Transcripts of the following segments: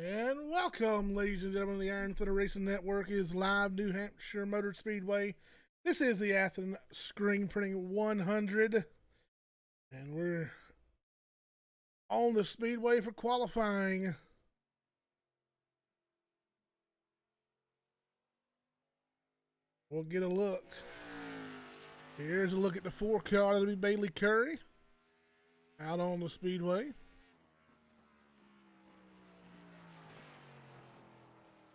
And welcome, ladies and gentlemen. The Iron Thunder Racing Network is live, New Hampshire Motor Speedway. This is the Athens Screen Printing 100, and we're on the Speedway for qualifying. We'll get a look. Here's a look at the 4-car. That'll be Bailey Curry out on the Speedway.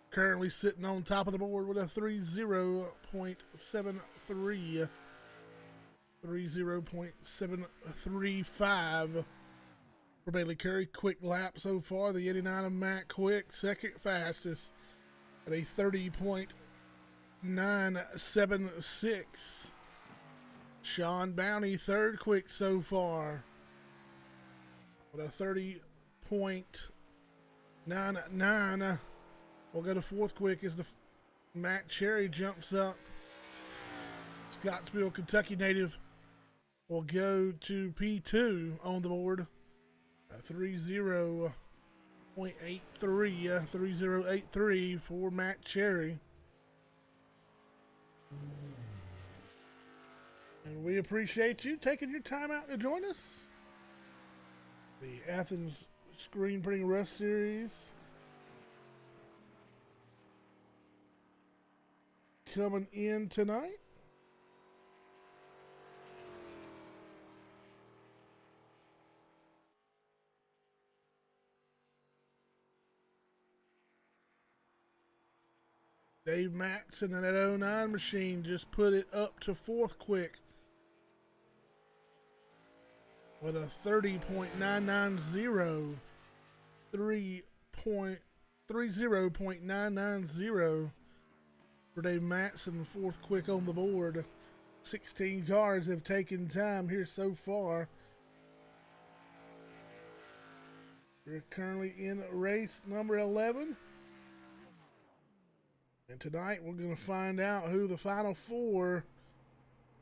Currently sitting on top of the board with a 30.73. 30.735 for Bailey Curry. Quick lap so far. The 89 of Matt Quick, second fastest at a 30.976. Sean Bounty, third quick so far with a 30.99. We'll go to fourth quick as the Matt Cherry jumps up. Scottsville, Kentucky native will go to P2 on the board. 30.83 for Matt Cherry. And we appreciate you taking your time out to join us. The Athens Screen Printing Rush Series coming in tonight. Dave Matson and that 09 machine just put it up to fourth quick with a 30.990, 30.990 for Dave Matson, fourth quick on the board. 16 cars have taken time here so far. We're currently in race number 11. And tonight we're going to find out who the final four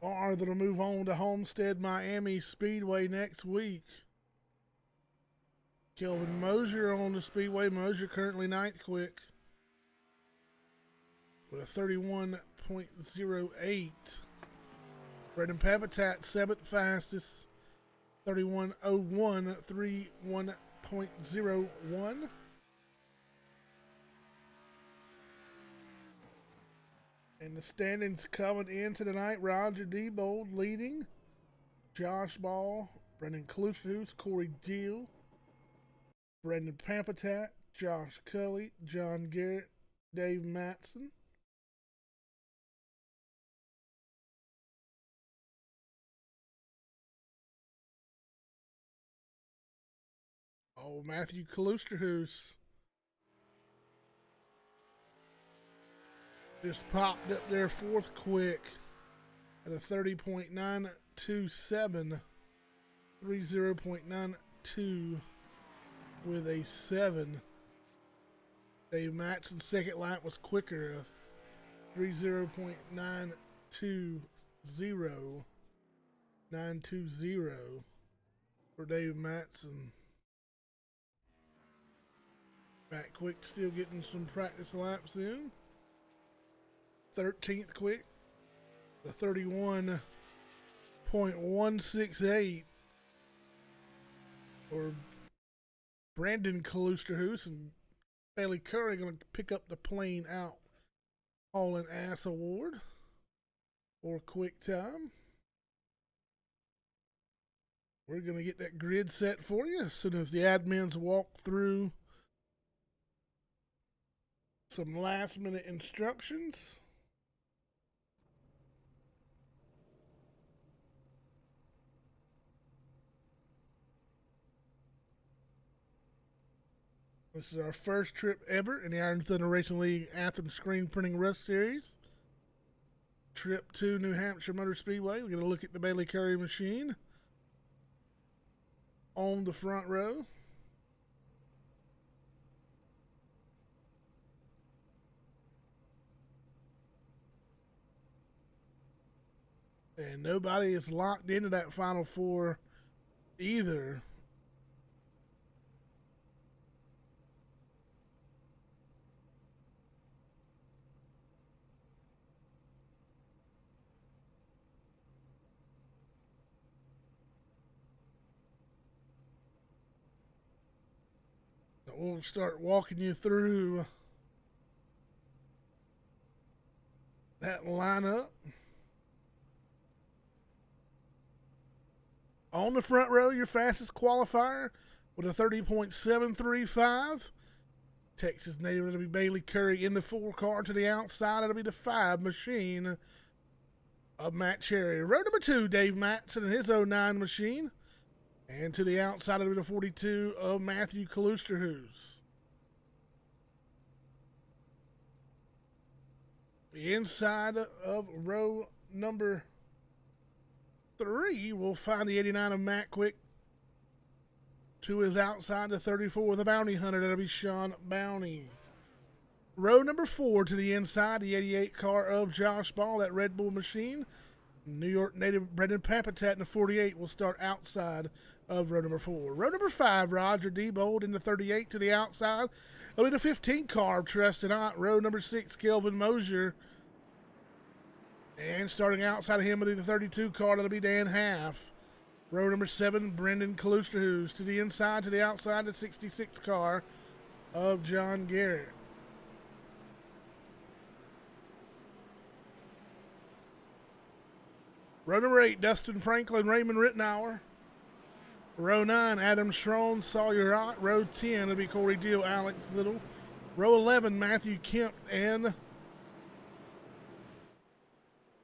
are that'll move on to Homestead Miami Speedway next week. Kelvin Mosier on the Speedway. Mosier currently ninth quick with a 31.08. Brendan Papatat, seventh fastest, 31.01, 31.01. And the standings coming into tonight: Roger Diebold leading, Josh Ball, Brendan Klusterhuis, Corey Deal, Brendan Pampatat, Josh Cully, John Garrett, Dave Matson. Oh, Matthew Klusterhuis just popped up there fourth quick at a 30.927, 30.92 with a 7. Dave Matson's second lap was quicker, a 30.920, 920 for Dave Matson. Matt Quick still getting some practice laps in. 13th quick, the 31.168 for Brandon Klusterhuis, and Bailey Curry going to pick up the plane out hauling ass award for quick time. We're going to get that grid set for you as soon as the admins walk through some last minute instructions. This is our first trip ever in the Iron Thunder Racing League Athens Screen Printing Rush Series. Trip to New Hampshire Motor Speedway. We're going to look at the Bailey Curry machine on the front row. And nobody is locked into that Final Four either. we'll start walking you through that lineup. On the front row, your fastest qualifier with a 30.735. Texas native, it'll be Bailey Curry in the 4 car. To the outside, it'll be the 5 machine of Matt Cherry. Row number 2, Dave Matson and his 09 machine. And to the outside, it'll be the 42 of Matthew Kalusterhuis. The inside of row number 3, we'll find the 89 of Matt Quick. To his outside, the 34 of the Bounty Hunter. That'll be Sean Bounty. Row number 4 to the inside, the 88 car of Josh Ball, that Red Bull machine. New York native Brendan Pampatat in the 48 will start outside of row number 4. Row number 5, Roger Diebold in the 38 to the outside. It'll be the 15 car of Trusted Aunt. Row number 6, Kelvin Mosier. And starting outside of him will be the 32 car. That'll be Dan Half. Row number 7, Brendan Kalusterhuis. To the inside, to the outside, the 66 car of John Garrett. Row number 8, Dustin Franklin, Raymond Rittenauer. Row 9, Adam Schroen, Sawyer Ott. Row 10, it'll be Corey Deal, Alex Little. Row 11, Matthew Kemp and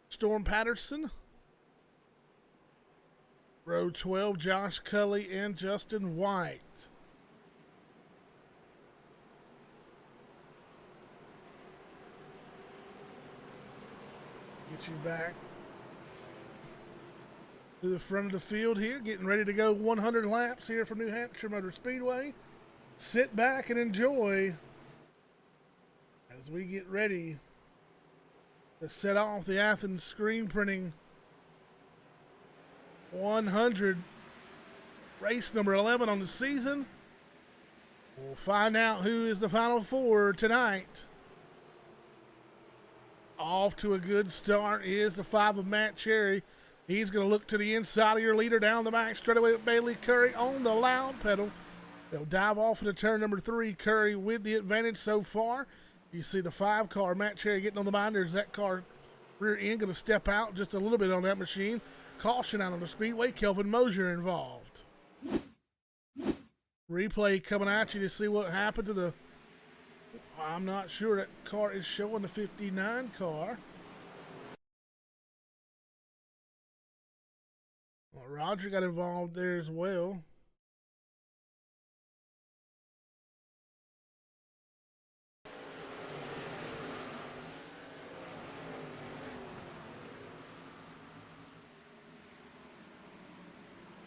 Storm Patterson. Row 12, Josh Cully and Justin White. Get you back to the front of the field here, getting ready to go 100 laps here from New Hampshire Motor Speedway. Sit back and enjoy as we get ready to set off the Athens screen printing 100, race number 11 on the season. We'll find out who is the final 4 tonight. Off to a good start is the 5 of Matt Cherry. He's going to look to the inside of your leader down the back straightaway with Bailey Curry on the loud pedal. They'll dive off into turn number 3. Curry with the advantage so far. You see the 5 car, Matt Cherry, getting on the binders. That car rear end going to step out just a little bit on that machine. Caution out on the speedway. Kelvin Mosier involved. Replay coming at you to see what happened to the... I'm not sure. That car is showing the 59 car. Well, Roger got involved there as well.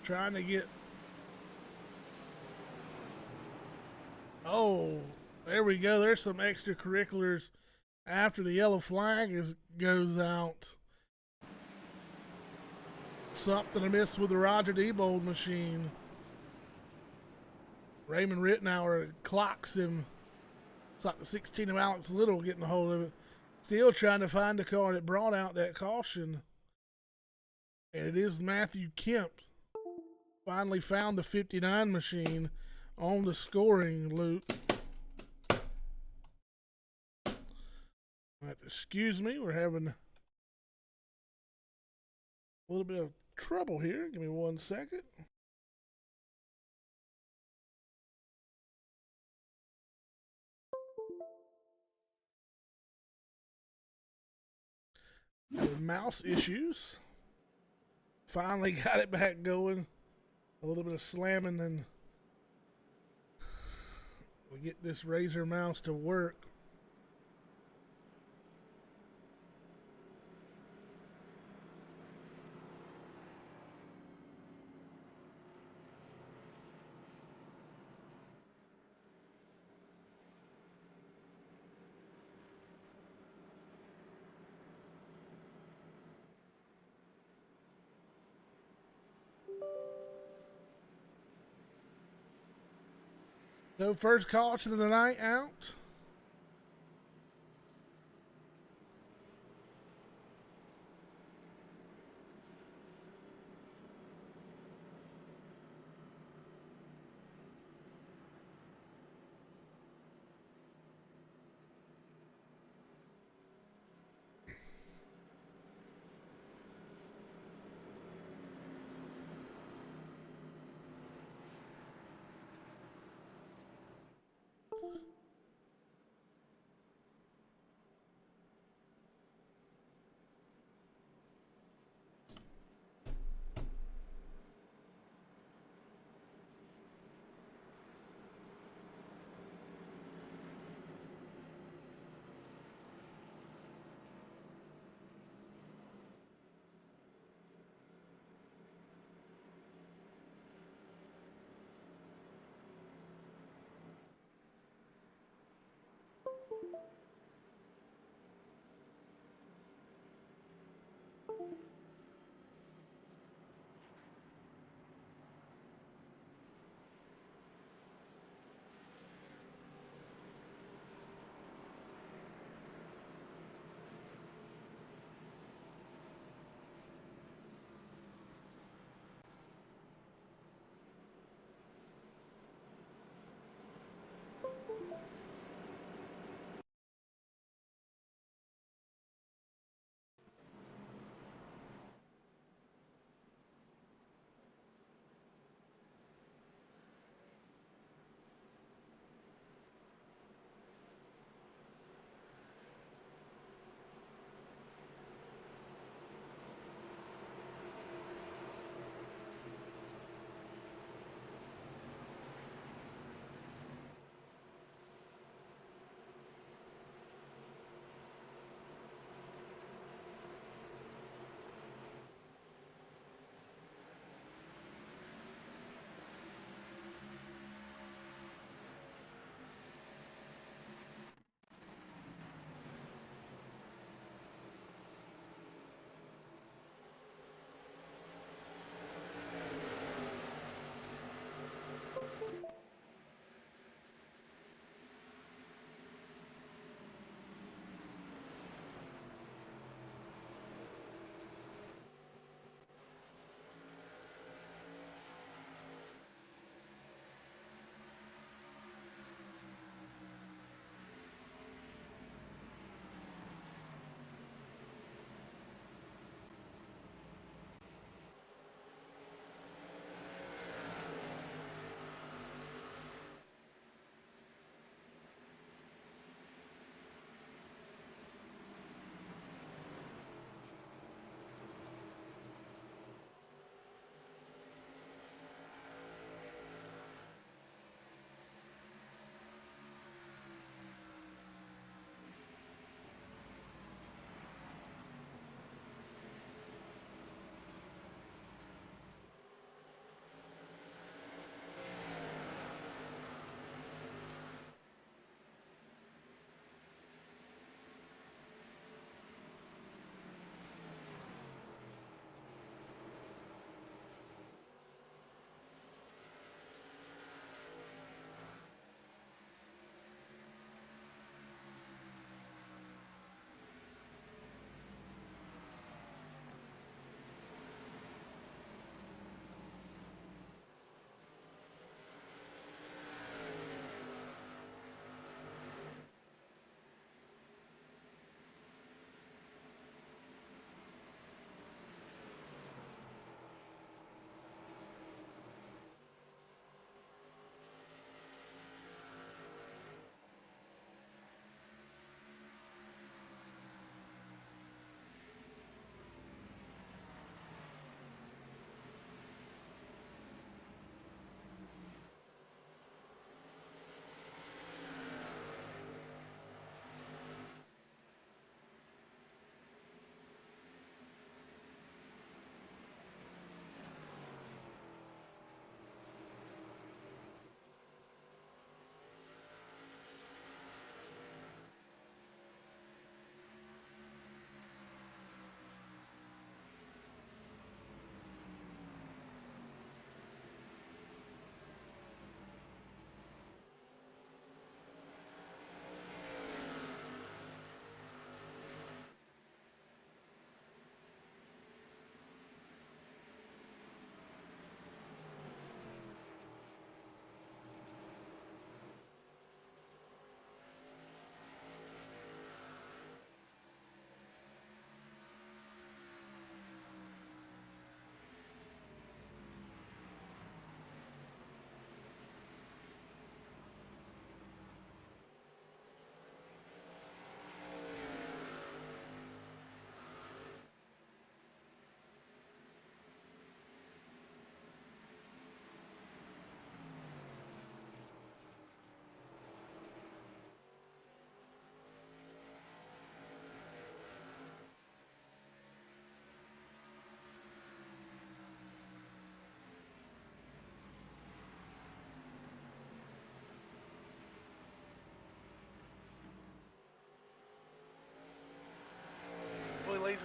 Trying to get... Oh, there we go. There's some extracurriculars after the yellow flag goes out. Something amiss with the Roger Diebold machine. Raymond Rittenauer clocks him. It's like the 16 of Alex Little getting a hold of it. Still trying to find the car that brought out that caution. And it is Matthew Kemp. Finally found the 59 machine on the scoring loop. Excuse me, we're having a little bit of trouble here. Give me 1 second. Mouse issues. Finally got it back going. A little bit of slamming and we get this Razer mouse to work. So first caution of the night out.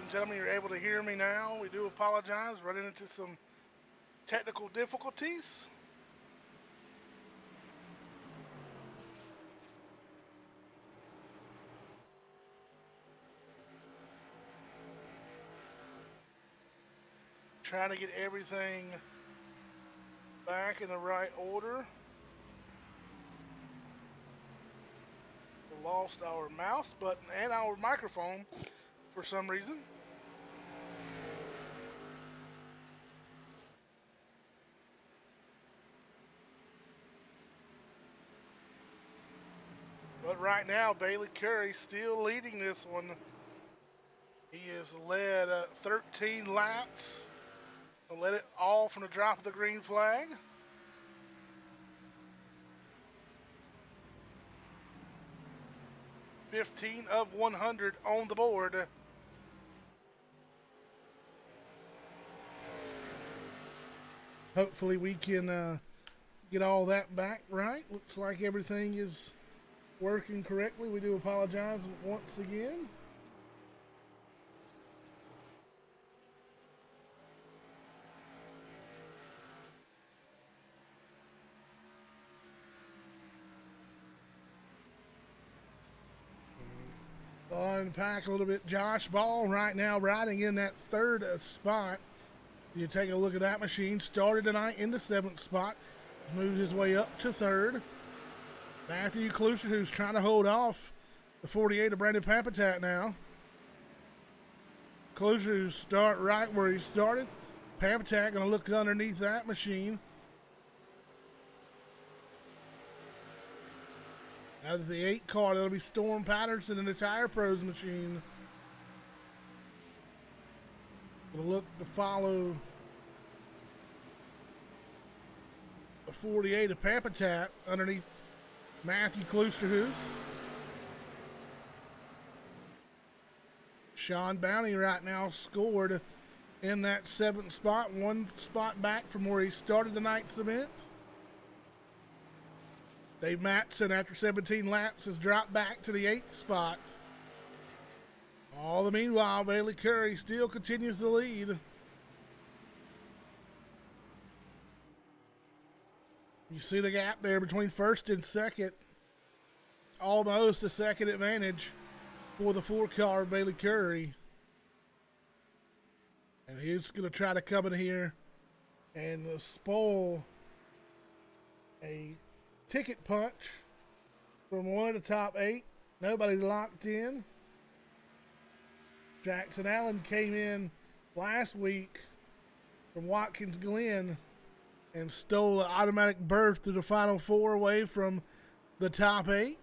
and gentlemen, you're able to hear me now. We do apologize, running into some technical difficulties. Trying to get everything back in the right order. We lost our mouse button and our microphone for some reason. But right now, Bailey Curry still leading this one. He has led 13 laps. Led it all from the drop of the green flag. $15 of 100 on the board. Hopefully we can get all that back right. Looks like everything is working correctly. We do apologize once again. Unpack a little bit. Josh Ball right now riding in that third spot. You take a look at that machine. Started tonight in the 7th spot. Moved his way up to 3rd. Matthew Kluser, who's trying to hold off the 48 of Brandon Papatat now. Kluser start right where he started. Papatat going to look underneath that machine. Out of the 8 car, that'll be Storm Patterson in the Tire Pros machine. Gonna look to follow the 48 of Papatat underneath Matthew Kloosterhoos. Sean Bounty right now scored in that 7th spot, 1 spot back from where he started the night's event. Dave Matson, after 17 laps, has dropped back to the 8th spot. All the meanwhile, Bailey Curry still continues to lead. You see the gap there between 1st and 2nd. Almost a 2nd advantage for the 4-car Bailey Curry. And he's going to try to come in here and spoil a ticket punch from one of the top 8. Nobody locked in. Jackson Allen came in last week from Watkins Glen and stole an automatic berth to the Final 4 away from the top 8.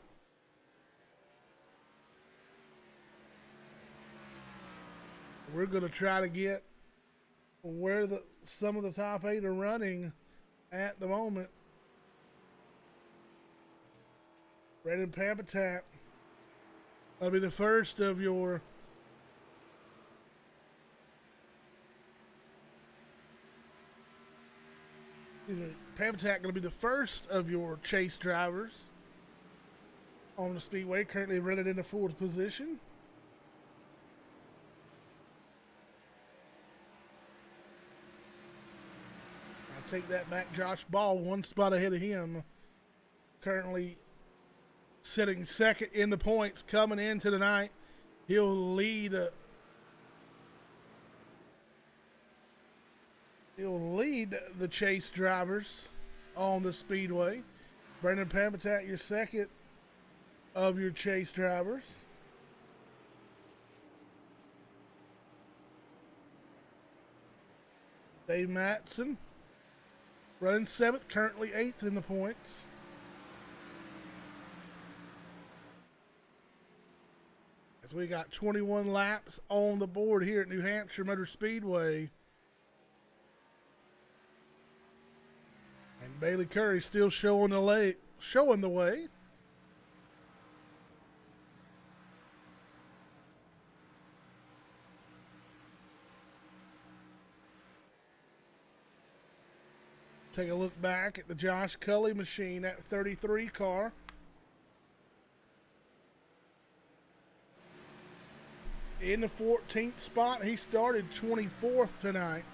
We're going to try to get where some of the top 8 are running at the moment. Brandon Papatat will be the first of your Papatat going to be the first of your chase drivers on the Speedway, currently running in the 4th position. I'll take that back. Josh Ball, 1 spot ahead of him, currently sitting 2nd in the points coming into the night. He'll lead the chase drivers on the Speedway. Brandon Papatat, your 2nd of your chase drivers. Dave Matson running 7th, currently 8th in the points. As we got 21 laps on the board here at New Hampshire Motor Speedway. And Bailey Curry still showing the way. Take a look back at the Josh Cully machine, that 33 car. in the 14th spot. He started 24th tonight.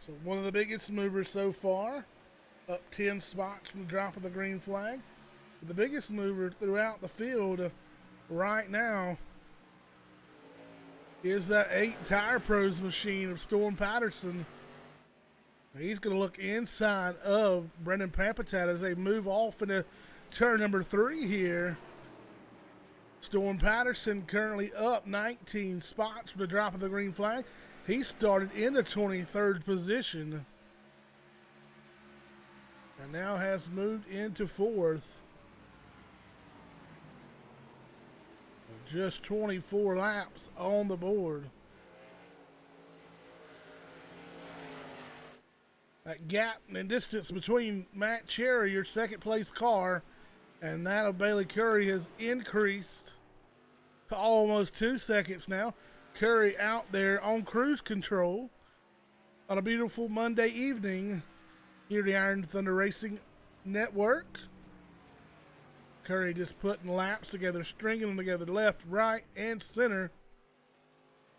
So one of the biggest movers so far, up 10 spots from the drop of the green flag. But the biggest mover throughout the field right now is that 8 Tire Pros machine of Storm Patterson. He's going to look inside of Brendan Pampatat as they move off into turn number 3 here. Storm Patterson currently up 19 spots from the drop of the green flag. He started in the 23rd position and now has moved into 4th. Just 24 laps on the board. That gap in distance between Matt Cherry, your second place car, and that of Bailey Curry has increased to almost 2 seconds now. Curry out there on cruise control on a beautiful Monday evening here at the Iron Thunder Racing Network. Curry just putting laps together, stringing them together left, right, and center.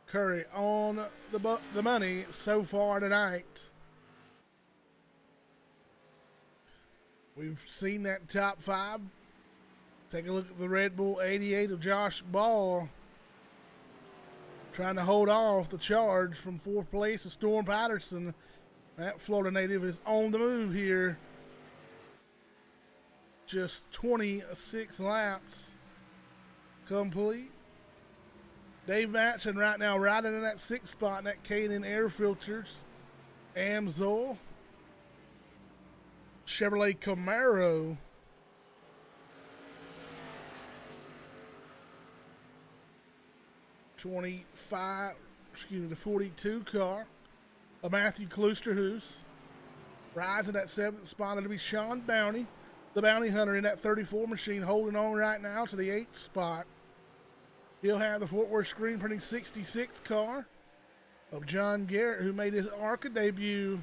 Curry on the money so far tonight. We've seen that top 5. Take a look at the Red Bull 88 of Josh Ball, trying to hold off the charge from 4th place of Storm Patterson. That Florida native is on the move here. Just 26 laps complete. Dave Matson right now riding in that 6th spot in that K&N Air Filters Amsoil Chevrolet Camaro. The 42 car of Matthew Klusterhuis. Rides in that 7th spot. It'll be Sean Bounty, the bounty hunter, in that 34 machine, holding on right now to the 8th spot. He'll have the Fort Worth screen printing 66 car of John Garrett, who made his ARCA debut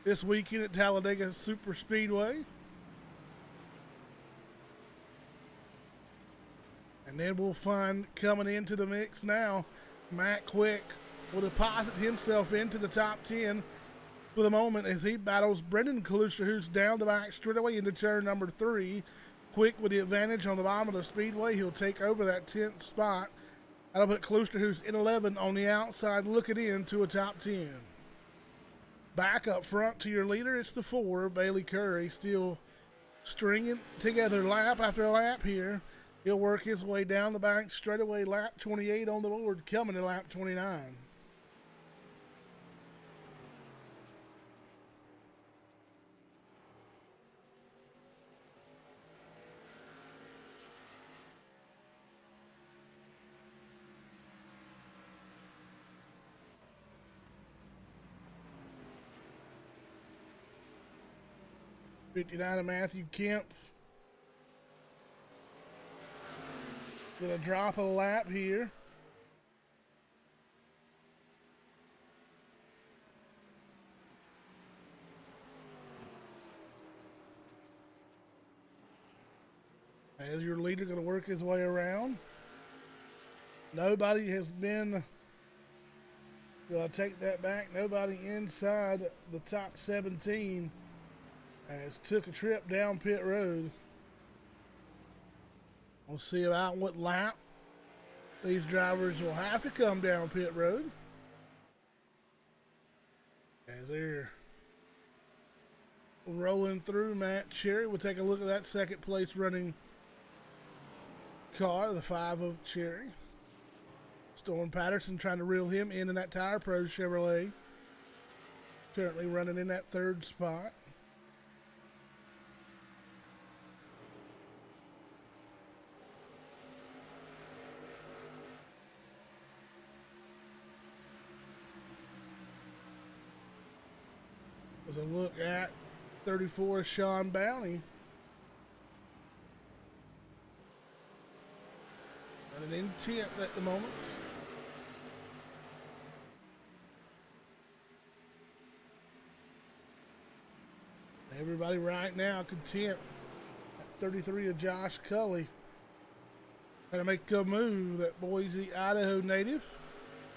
this weekend at Talladega Super Speedway. And then we'll find coming into the mix now, Matt Quick will deposit himself into the top 10 for the moment as he battles Brendan Kaluster, who's down the back straightaway into turn number 3. Quick with the advantage on the bottom of the speedway. He'll take over that 10th spot. That'll put Kaluster, who's in 11, on the outside looking into a top 10. Back up front to your leader, it's the 4, Bailey Curry, still stringing together lap after lap here. He'll work his way down the back straightaway, lap 28 on the board, coming to lap 29. '59 of Matthew Kemp. Gonna drop a lap here. As your leader gonna work his way around. Nobody has been, take that back, nobody inside the top 17 has took a trip down pit road. We'll see about what lap these drivers will have to come down pit road. As they're rolling through, Matt Cherry. We'll take a look at that second place running car, the 5 of Cherry. Storm Patterson trying to reel him in that Tire Pros Chevrolet. Currently running in that 3rd spot. A look at 34 Sean Bounty. And an intent at the moment. Everybody right now content at 33 of Josh Cully. Trying to make a move. That Boise, Idaho native.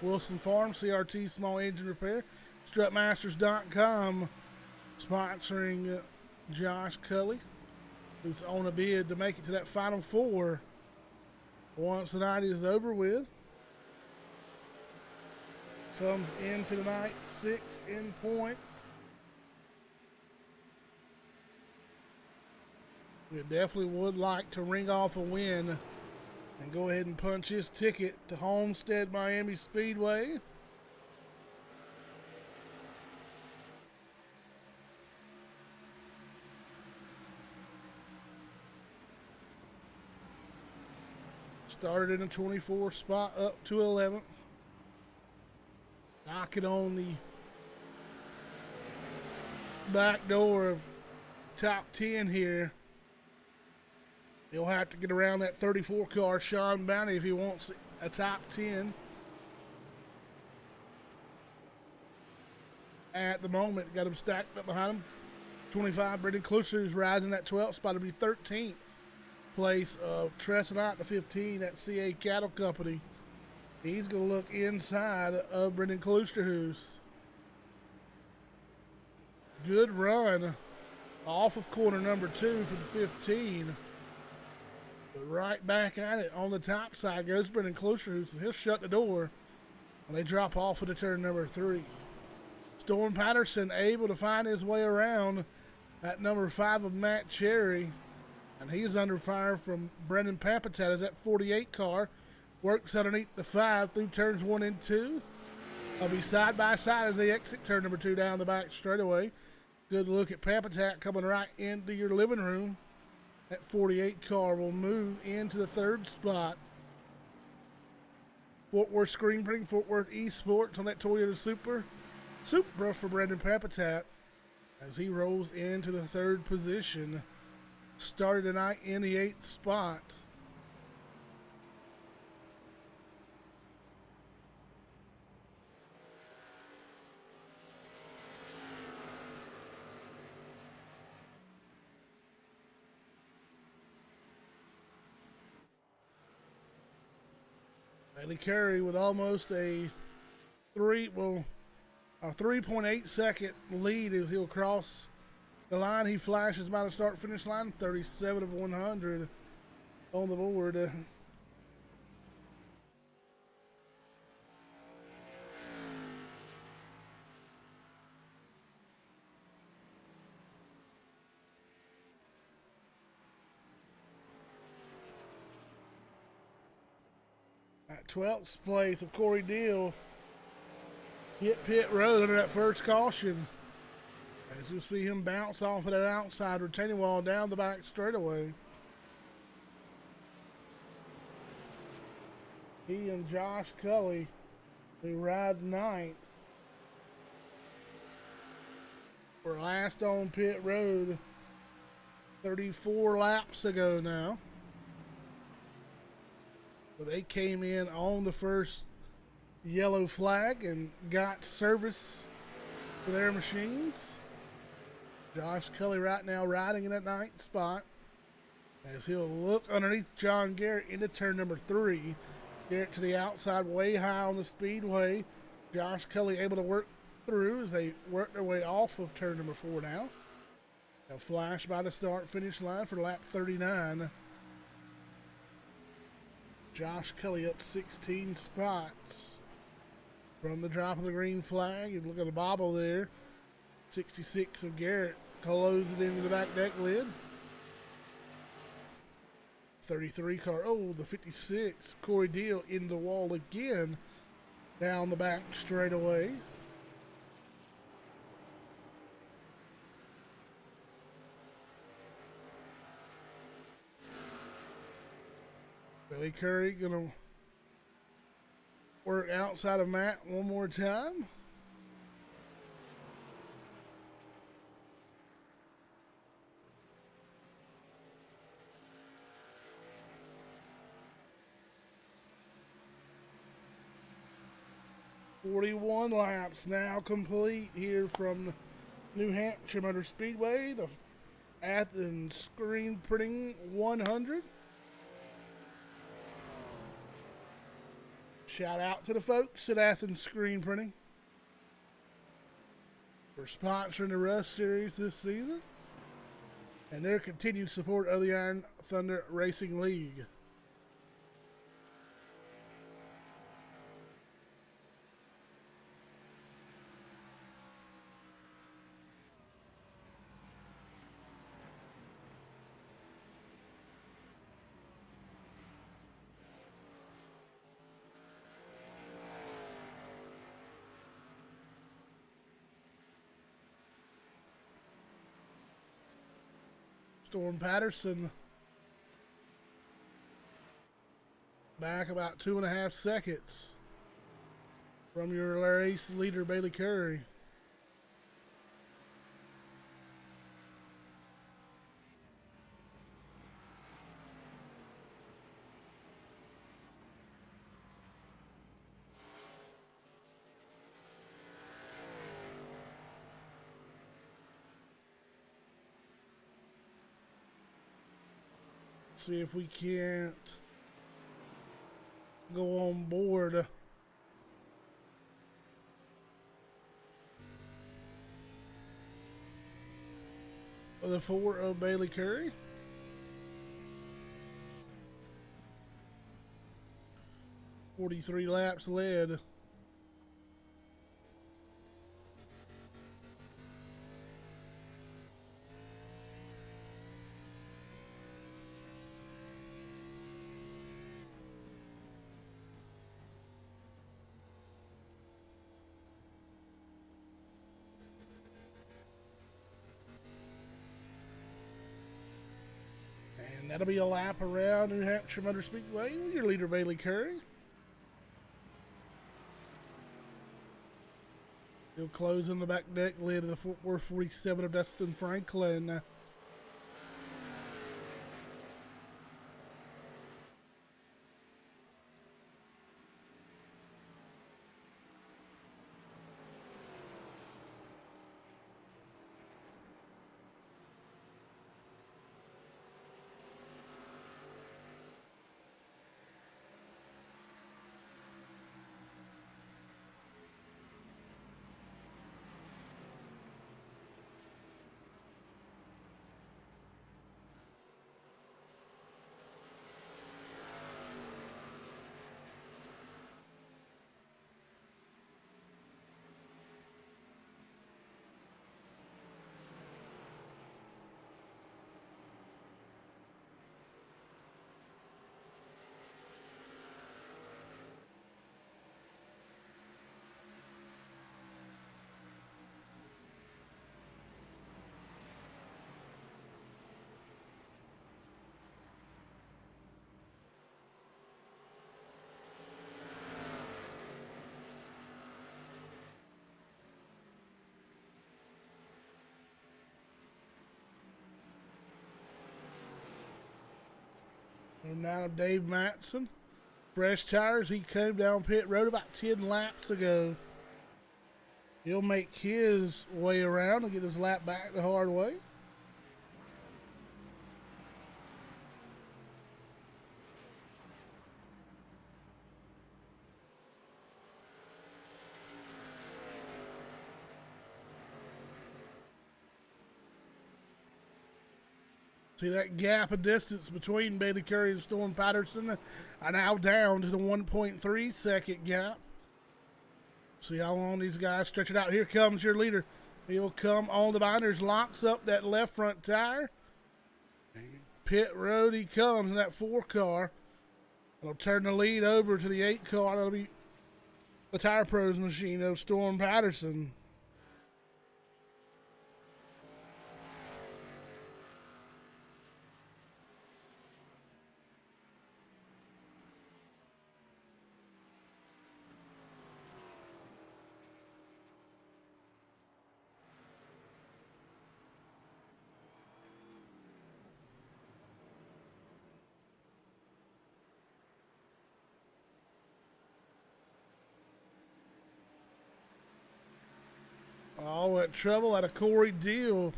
Wilson Farm, CRT Small Engine Repair. Strutmasters.com sponsoring Josh Cully, who's on a bid to make it to that Final Four once the night is over with. Comes into the night 6 in points. We definitely would like to ring off a win and go ahead and punch his ticket to Homestead Miami Speedway. Started in a 24 spot up to 11th. Knocking on the back door of top 10 here. He'll have to get around that 34 car Sean Bounty if he wants a top 10. At the moment, got him stacked up behind him. 25, Brendan Kluser is rising that 12th spot to be 13th place of Tresonite, the 15 at CA Cattle Company. He's going to look inside of Brendan Klusterhuis. Good run off of corner number 2 for the 15. But right back at it on the top side goes Brendan Klusterhuis. He'll shut the door when they drop off of the turn number 3. Storm Patterson able to find his way around at number 5 of Matt Cherry. And he's under fire from Brendan Pampatat as that 48 car works underneath the 5 through turns 1 and 2. They'll be side by side as they exit turn number 2 down the back straightaway. Good look at Pampatat coming right into your living room. That 48 car will move into the 3rd spot. Fort Worth Screen Printing, Fort Worth Esports on that Toyota Supra for Brendan Pampatat as he rolls into the 3rd position. Started tonight in the 8th spot. Bailey Curry with almost a 3.8 second lead as he'll cross the line. He flashes by the start finish line. 37 of 100 on the board. At 12th place of Corey Deal hit pit road under that first caution. As you'll see him bounce off of that outside retaining wall down the back straightaway. He and Josh Cully, who ride 9th, were last on pit road 34 laps ago now. So they came in on the first yellow flag and got service for their machines. Josh Cully right now riding in that 9th spot as he'll look underneath John Garrett into turn number 3. Garrett to the outside, way high on the speedway. Josh Cully able to work through as they work their way off of turn number 4 now. They'll flash by the start-finish line for lap 39. Josh Cully up 16 spots from the drop of the green flag. You look at the bobble there. 66 of Garrett closes it into the back deck lid. 33 car, the 56. Corey Deal in the wall again down the back straightaway. Billy Curry gonna work outside of Matt one more time. .41 laps now complete here from New Hampshire Motor Speedway, the Athens Screen Printing 100. Shout out to the folks at Athens Screen Printing for sponsoring the Rush Series this season and their continued support of the Iron Thunder Racing League. Storm Patterson back about 2.5 seconds from your race leader, Bailey Curry. See if we can't go on board with the 4 of Bailey Curry. .43 laps led. And that'll be a lap around New Hampshire Motor Speedway with your leader, Bailey Curry. He'll close in the back deck lid of the Fort Worth 47 of Dustin Franklin. And now Dave Matson. Fresh tires. He came down pit road about 10 laps ago. He'll make his way around and get his lap back the hard way. See that gap of distance between Bailey Curry and Storm Patterson are now down to the 1.3 second gap. See how long these guys stretch it out. Here comes your leader. He'll come on the binders, locks up that left front tire. Pit road he comes in that 4 car. It'll turn the lead over to the 8 car. That'll be the Tire Pros machine of Storm Patterson. Oh, at trouble out of Corey Deal.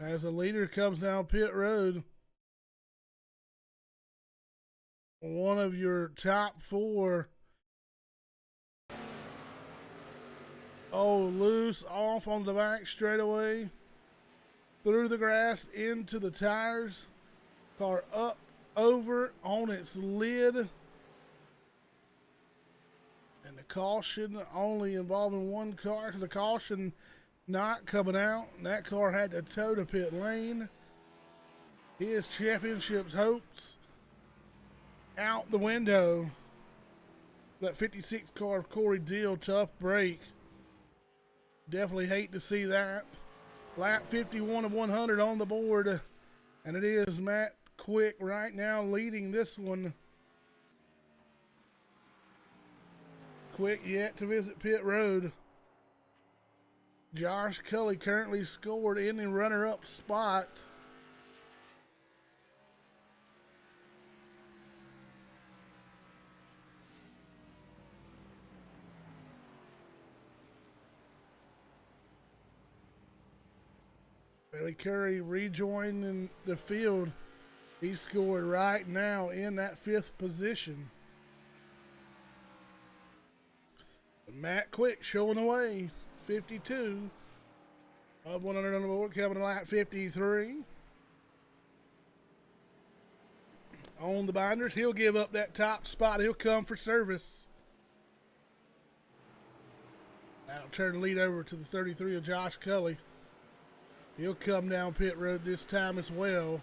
As the leader comes down pit road. One of your top four. Oh, loose off on the back straightaway. Through the grass into the tires. Car up, over on its lid. And the caution only involving one car. So the caution not coming out. And that car had to tow to pit lane. His championship's hopes out the window. That 56 car of Corey Deal, tough break. Definitely hate to see that. Lap 51 of 100 on the board. And it is Matt Quick right now leading this one. Quick yet to visit pit road. Josh Cully currently scored in the runner-up spot. Bailey Curry rejoining the field. He scored right now in that 5th position. Matt Quick showing away. 52 of 100 on the board, coming to lap 53. On the binders, he'll give up that top spot. He'll come for service. That'll turn the lead over to the 33 of Josh Cully. He'll come down pit road this time as well.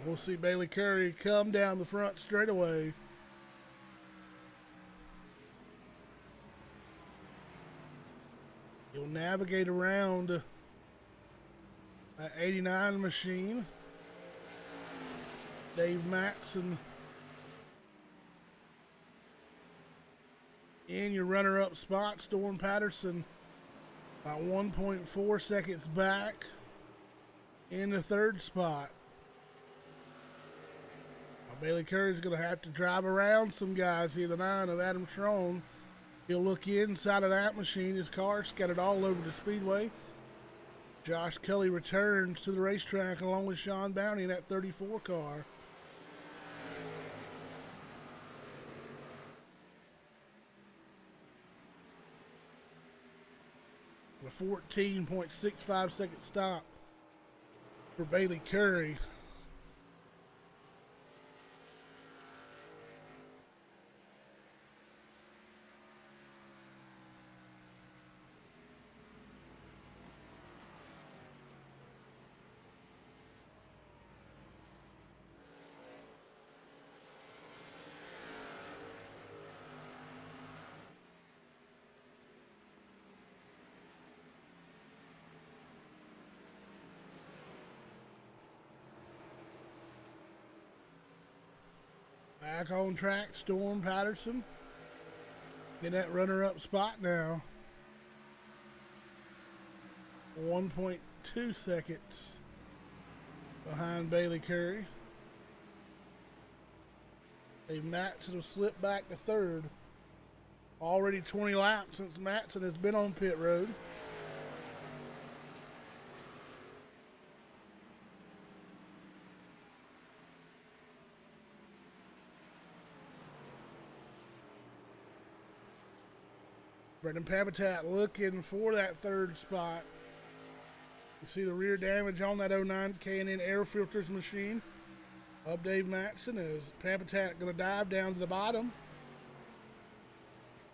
We'll see Bailey Curry come down the front straightaway. He'll navigate around that 89 machine. Dave Matson in your runner-up spot. Storm Patterson about 1.4 seconds back in the 3rd spot. Bailey Curry's going to have to drive around some guys here. The 9 of Adam Strong. He'll look inside of that machine. His car scattered all over the speedway. Josh Cully returns to the racetrack along with Sean Bounty in that 34 car. A 14.65 second stop for Bailey Curry. Back on track, Storm Patterson in that runner-up spot now. 1.2 seconds behind Bailey Curry. Dave Matson will slip back to 3rd. Already 20 laps since Matson has been on pit road. Brendan Papitat looking for that 3rd spot. You see the rear damage on that 09 K&N air filters machine of Dave Matson. Is Papitat going to dive down to the bottom?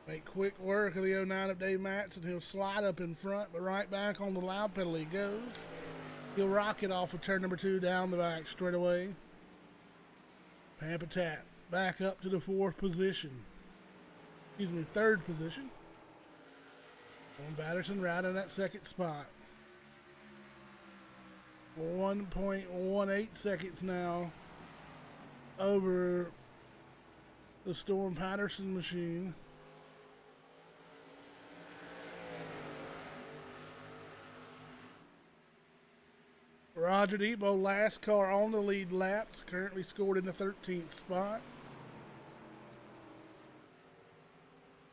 Make quick work of the 09 of Dave Matson. He'll slide up in front, but right back on the loud pedal he goes. He'll rocket off of turn number 2 down the back straightaway. Papitat back up to the 4th position. Excuse me, 3rd position. Patterson right in that 2nd spot. 1.18 seconds now over the Storm Patterson machine. Roger Debo, last car on the lead laps, currently scored in the 13th spot.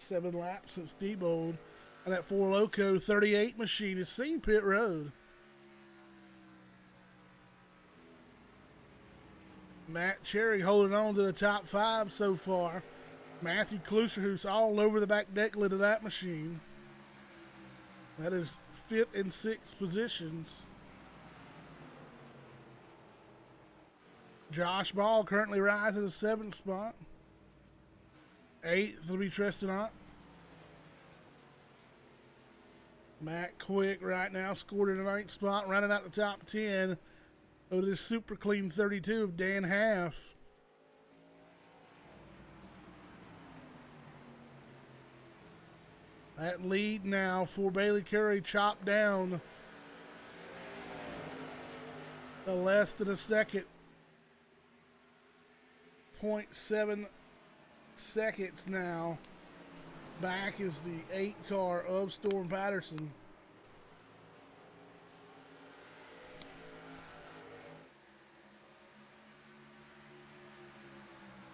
7 laps since Diebold and that 4 Loco 38 machine has seen pit road. Matt Cherry holding on to the top 5 so far. Matthew Kluser, who's all over the back deck lid of that machine. That is 5th and 6th positions. Josh Ball currently rides to the 7th spot. 8th will be Tristan. Matt Quick right now scored in the 9th spot, running out the top 10 of this super clean 32 of Dan Half. That lead now for Bailey Curry chopped down to less than a second. 0.7 seconds now. Back is the 8 car of Storm Patterson.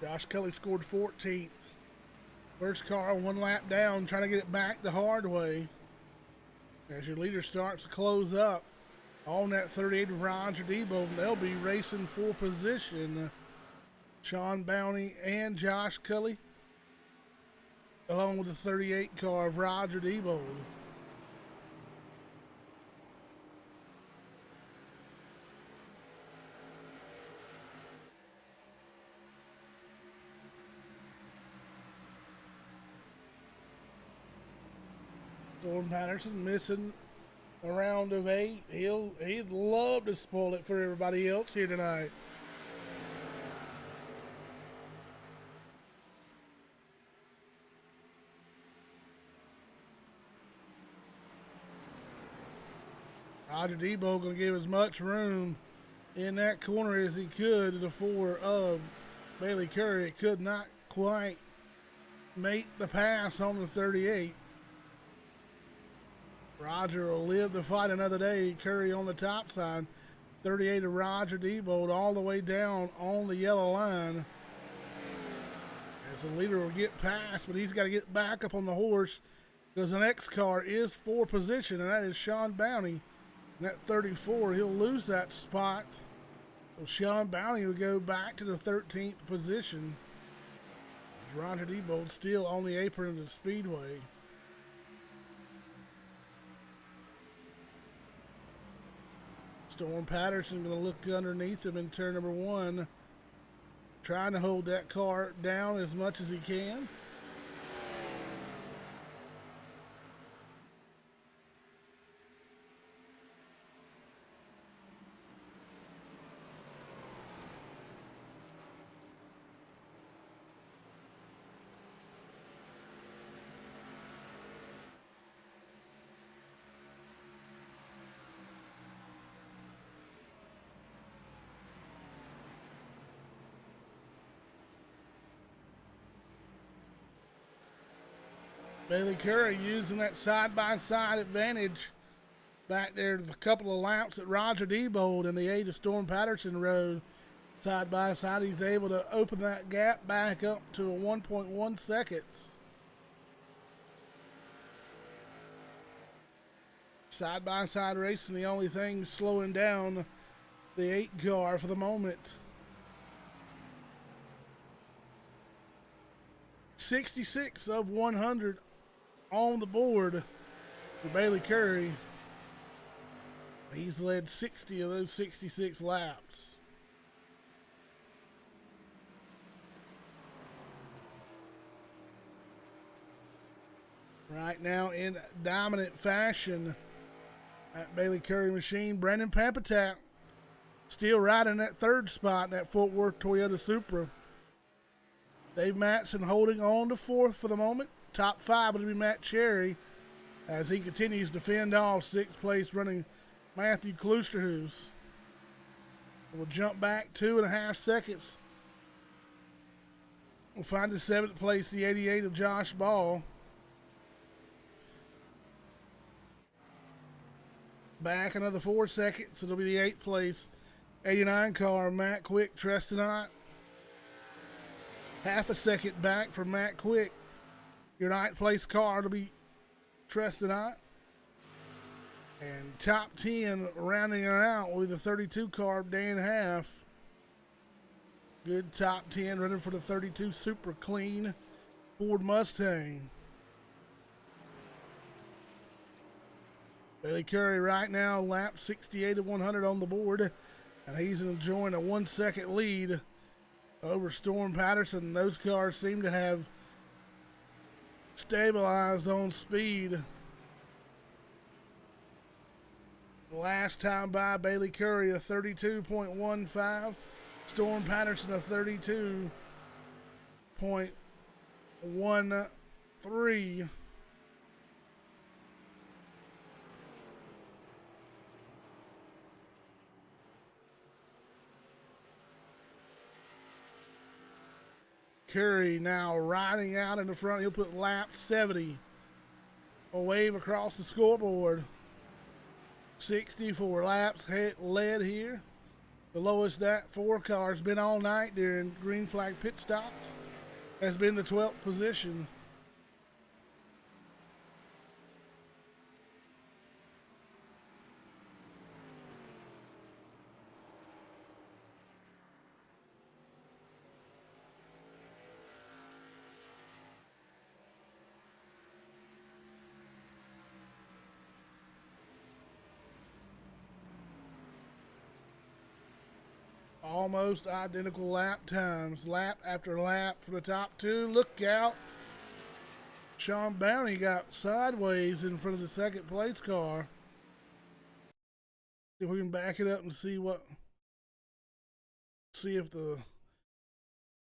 Josh Kelly scored 14th. First car 1 lap down, trying to get it back the hard way. As your leader starts to close up on that 38 of Roger Debo, they'll be racing for position. Sean Bounty and Josh Kelly, along with the 38 car of Roger Debo. Storm Patterson missing a round of 8. He'd love to spoil it for everybody else here tonight. Roger Debo going to give as much room in that corner as he could to the 4 of Bailey Curry. It could not quite make the pass on the 38. Roger will live to fight another day. Curry on the top side. 38 of Roger Debo all the way down on the yellow line. As the leader will get past, but he's got to get back up on the horse because the next car is for position, and that is Sean Bounty. And at 34, he'll lose that spot. So Sean Bounty will go back to the 13th position. As Roger Debo still on the apron of the Speedway. Storm Patterson going to look underneath him in turn number 1, trying to hold that car down as much as he can. Bailey Curry using that side-by-side advantage back there to a couple of laps at Roger Debo in the 8 of Storm Patterson rode. Side-by-side, he's able to open that gap back up to a 1.1 seconds. Side-by-side racing, the only thing slowing down the 8 car for the moment. 66 of 100 on the board for Bailey Curry. He's led 60 of those 66 laps. Right now in dominant fashion at Bailey Curry machine, Brendan Pampatat still riding that 3rd spot in that Fort Worth Toyota Supra. Dave Matson holding on to 4th for the moment. Top 5 will be Matt Cherry as he continues to fend off 6th place running Matthew Klusterhuis. We'll jump back 2.5 seconds. We'll find the 7th place, the 88 of Josh Ball. Back another 4 seconds. It'll be the 8th place, 89 car, Matt Quick, Trestonot. Half a second back from Matt Quick. your ninth place car to be dressed tonight. And top 10 rounding it out with the 32 car, Dan Half. Good top 10 running for the 32 super clean Ford Mustang. Bailey Curry right now lap 68 of 100 on the board, and he's enjoying a 1 second lead over Storm Patterson. Those cars seem to have stabilized on speed. Last time by, Bailey Curry a 32.15, Storm Patterson a 32.13. Curry now riding out in the front. He'll put lap 70. A wave across the scoreboard. 64 laps led here. The lowest that 4 cars been all night during green flag pit stops has been the 12th position. Almost identical lap times, lap after lap for the top 2. Look out. Sean Bounty got sideways in front of the second place car. See if we can back it up and see if the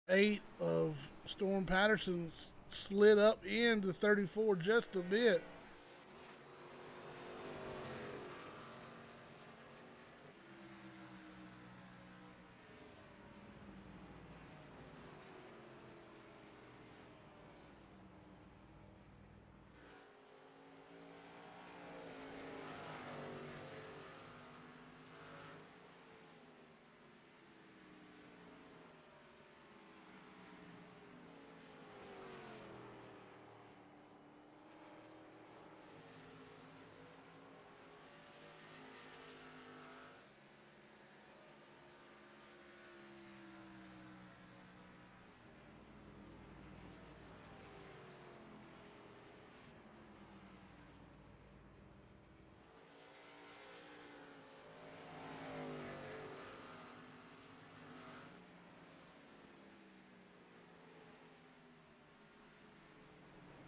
8 of Storm Patterson slid up into 34 just a bit.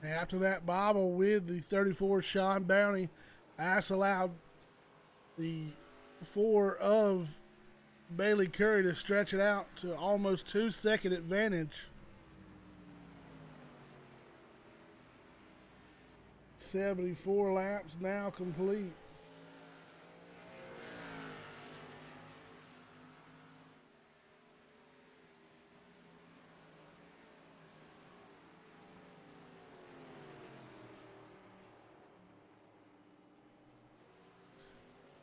After that bobble with the 34 Sean Bounty, Ice allowed the 4 of Bailey Curry to stretch it out to almost 2 second advantage. 74 laps now complete.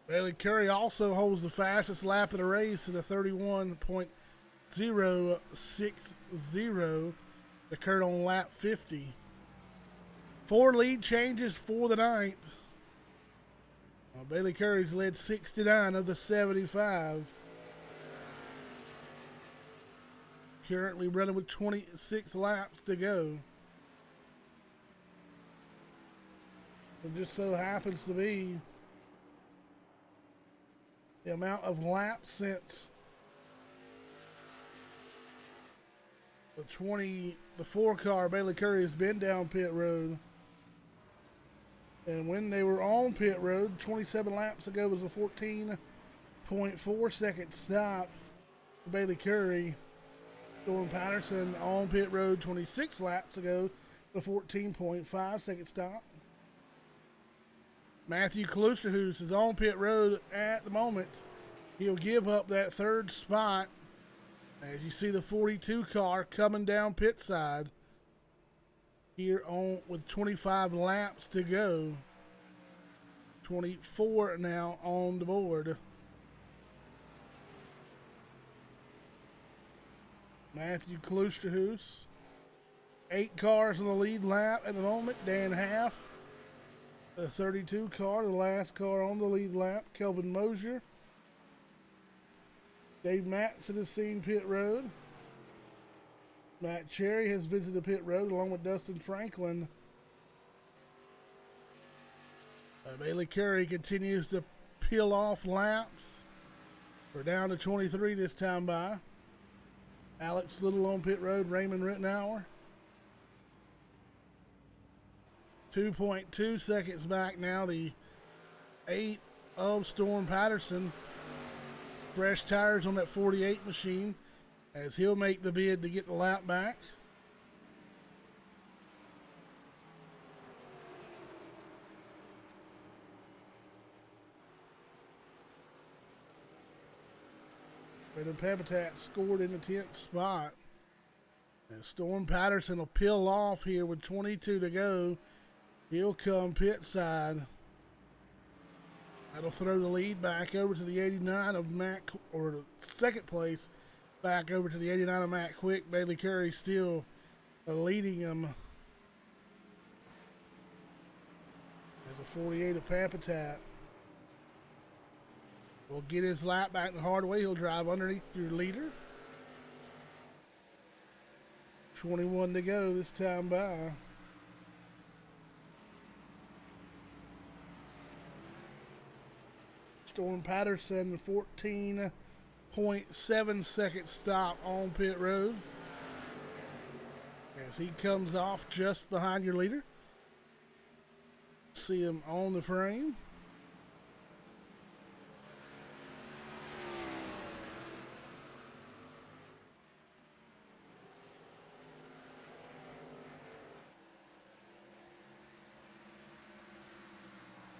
Bailey Curry also holds the fastest lap of the race at a 31.060. Occurred on lap 50. 4 lead changes for the night. Bailey Curry's led 69 of the 75. Currently running with 26 laps to go. It just so happens to be the amount of laps since the 4 car Bailey Curry has been down pit road. And when they were on pit road 27 laps ago was a 14.4 second stop for Bailey Curry. Storm Patterson on pit road 26 laps ago, a 14.5 second stop. Matthew Klusterhuis is on pit road at the moment. He'll give up that 3rd spot as you see the 42 car coming down pit side here on with 25 laps to go. 24 now on the board. Matthew Klusterhuis 8 cars on the lead lap at the moment. Dan Half, the 32 car, the last car on the lead lap. Kelvin Mosier. Dave Matson has seen pit road. Matt Cherry has visited the pit road along with Dustin Franklin. Bailey Curry continues to peel off laps. We're down to 23 this time by. Alex Little on pit road, Raymond Rittenauer. 2.2 seconds back now, the 8 of Storm Patterson. Fresh tires on that 48 machine as he'll make the bid to get the lap back. Brendan Papatat scored in the 10th spot. And Storm Patterson will peel off here with 22 to go. He'll come pit side. That'll throw the lead back over to the 89 of Matt, or second place back over to the 89 of Matt Quick. Bailey Curry still leading him. As the 48 of Papatat will get his lap back the hard way. He'll drive underneath your leader. 21 to go this time by. Storm Patterson, 14.7 second stop on pit road. As he comes off just behind your leader. See him on the frame.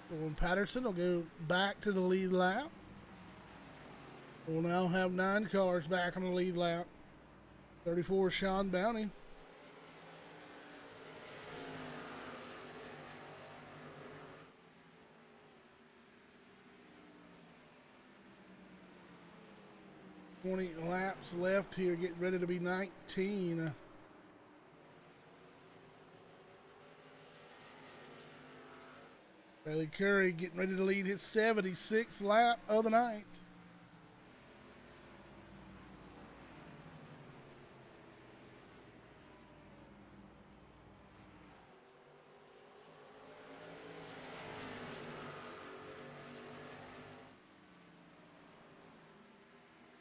Storm Patterson will go back to the lead lap. We'll now have 9 cars back on the lead lap. 34 Sean Bounty. $20 laps left here, getting ready to be 19. Bailey Curry getting ready to lead his 76th lap of the night.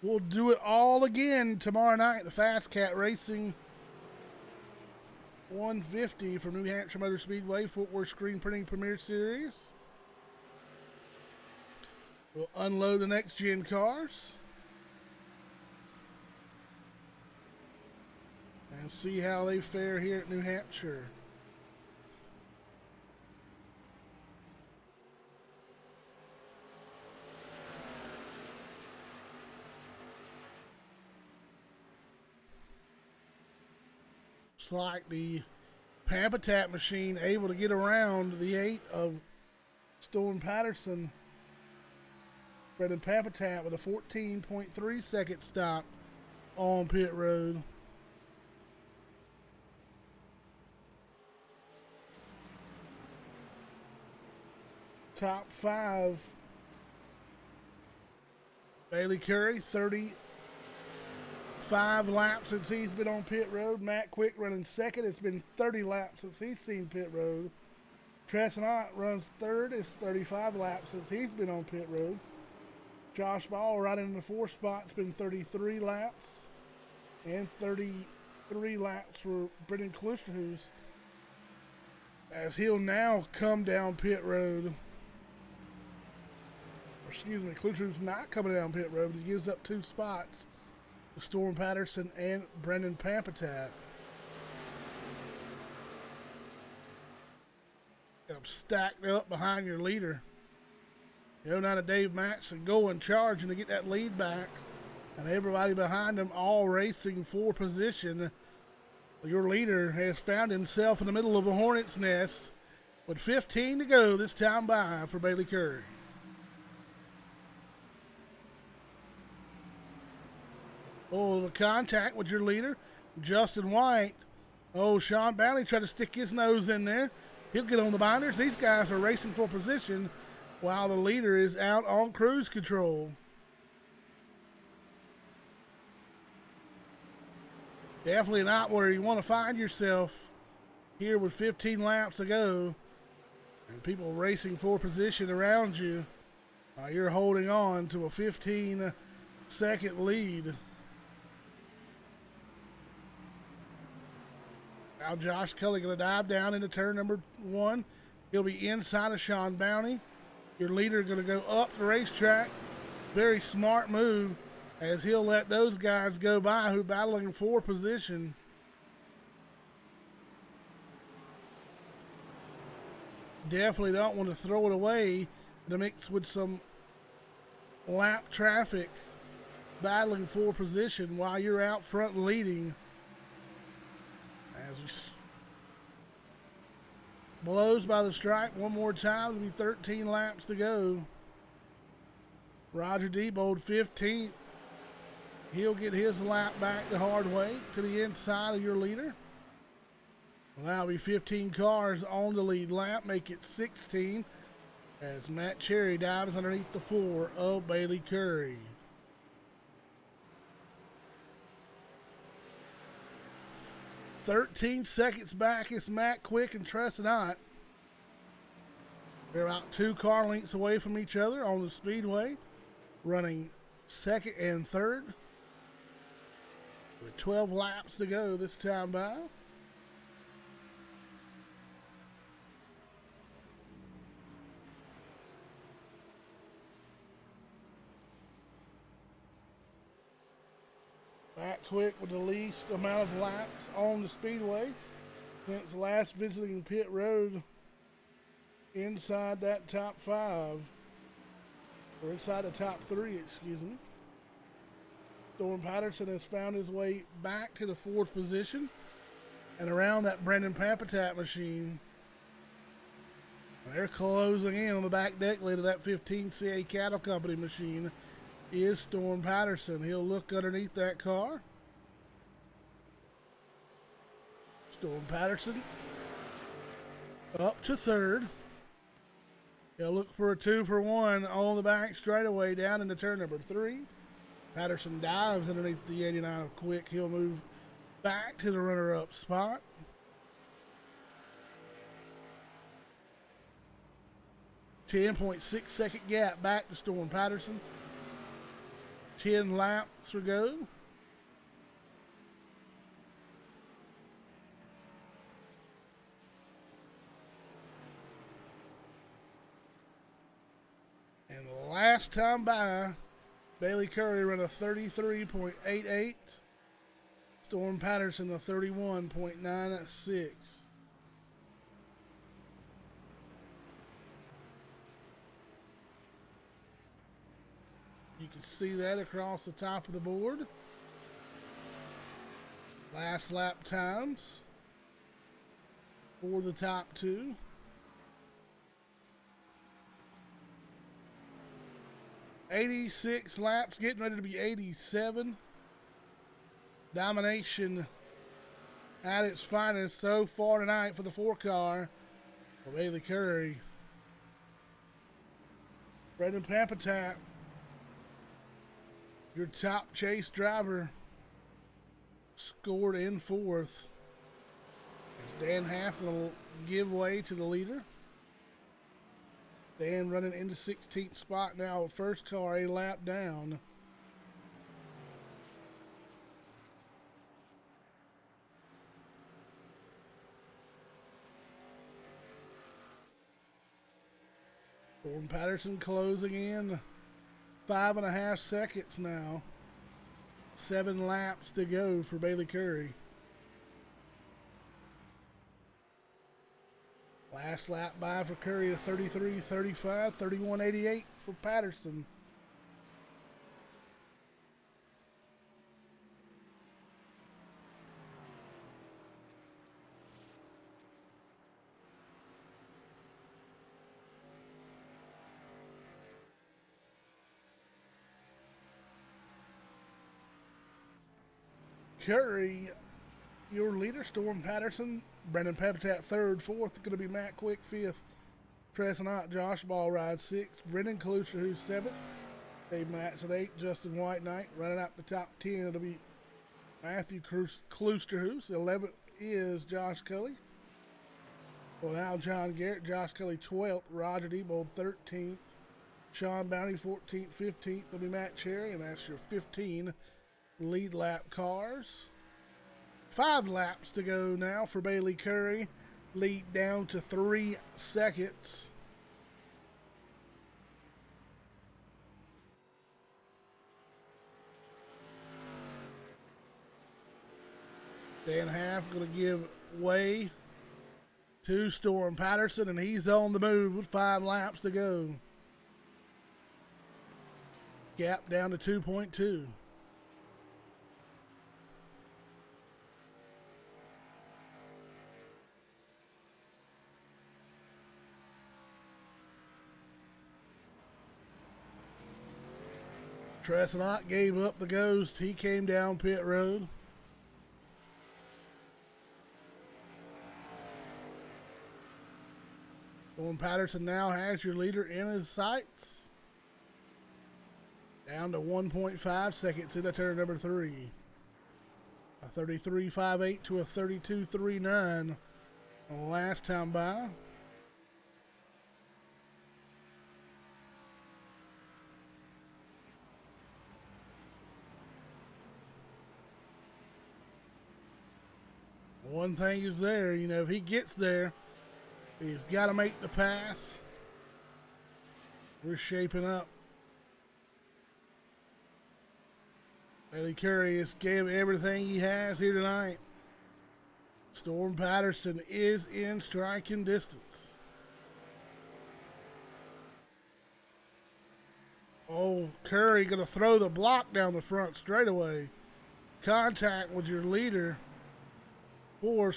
We'll do it all again tomorrow night. The Fast Cat Racing 150 from New Hampshire Motor Speedway, Fort Worth Screen Printing Premier Series. We'll unload the next gen cars and see how they fare here at New Hampshire. Looks like the Pampatat machine able to get around the 8 of Storm Patterson. Brendan Pampatat with a 14.3 second stop on pit road. Top 5. Bailey Curry, 35 laps since he's been on pit road. Matt Quick running second. It's been 30 laps since he's seen pit road. Tresnant runs third. It's 35 laps since he's been on pit road. Josh Ball right in the 4th spot. It's been 33 laps. And 33 laps for Brendan Klusterhuis, as he'll now come down pit road. Excuse me, Klusterhuis not coming down pit road. He gives up 2 spots to Storm Patterson and Brendan Pampatat. Stacked up behind your leader. You know, now that Dave Matson going charging to get that lead back, and everybody behind him all racing for position. Your leader has found himself in the middle of a hornet's nest with 15 to go this time by for Bailey Curry. Oh, the contact with your leader, Justin White, Oh, Sean Bounty tried to stick his nose in there. He'll get on the binders. These guys are racing for position while the leader is out on cruise control. Definitely not where you want to find yourself here with 15 laps to go and people racing for position around you. You're holding on to a 15-second lead. Now Josh Kelly going to dive down into turn number 1. He'll be inside of Sean Bounty. Your leader going to go up the racetrack. Very smart move as he'll let those guys go by who are battling for position. Definitely don't want to throw it away to mix with some lap traffic battling for position while you're out front leading. As we blows by the stripe one more time, it'll be 13 laps to go. Roger Diebold 15th. He'll get his lap back the hard way to the inside of your leader. Well, that'll be 15 cars on the lead lap, make it 16 as Matt Cherry dives underneath the floor of Bailey Curry. "13 seconds back is Matt Quick and Tress Not. They're about 2 car lengths away from each other on the Speedway, running second and third with 12 laps to go this time by. Matt Quick with the least amount of laps on the Speedway since last visiting pit road inside that top 5. Or inside the top 3, excuse me. Storm Patterson has found his way back to the 4th position and around that Brendan Papatat machine. They're closing in on the back deck lid of that 15 CA Cattle Company machine is Storm Patterson. He'll look underneath that car. Storm Patterson up to 3rd. He'll look for a 2-for-1 on the back straightaway down into turn number 3. Patterson dives underneath the 89 of Quick. He'll move back to the runner-up spot. .6-second gap back to Storm Patterson. 10 laps to go. And the last time by, Bailey Curry ran a 33.88. Storm Patterson a 31.96. You can see that across the top of the board. Last lap times for the top 2. .86 laps, getting ready to be 87. Domination at its finest so far tonight for the 4-car for Bailey Curry. Brendan Papatat, your top chase driver, scored in 4th. As Dan Half will give way to the leader. Dan running into 16th spot now, first car a lap down. Storm Patterson closing in 5.5 seconds now. 7 laps to go for Bailey Curry. Last lap by for Curry, a 33.35, 31.88 for Patterson. Curry your leader, Storm Patterson. Brendan Papatat third. Fourth, going to be Matt Quick. Fifth, Tresnant. Josh Ball rides sixth. Brendan Kaluster, who's seventh. Dave Matz at eight. Justin White Knight running out the top 10. It'll be Matthew Kaluster, who's 11th is Josh Cully. Well, now John Garrett, Josh Cully 12th. Roger Debold 13th. Sean Bounty 14th, 15th. It'll be Matt Cherry, and that's your 15 lead lap cars. 5 laps to go now for Bailey Curry. Lead down to 3 seconds. Dan Half going to give way to Storm Patterson, and he's on the move with 5 laps to go. Gap down to 2.2. Tresnant gave up the ghost. He came down pit road. Storm Patterson now has your leader in his sights. Down to 1.5 seconds into turn number 3. A 33.58 to a 32.39 last time by. One thing is there, if he gets there, he's got to make the pass. We're shaping up. Bailey Curry has gave everything he has here tonight. Storm Patterson is in striking distance. Oh, Curry going to throw the block down the front straightaway. Contact with your leader for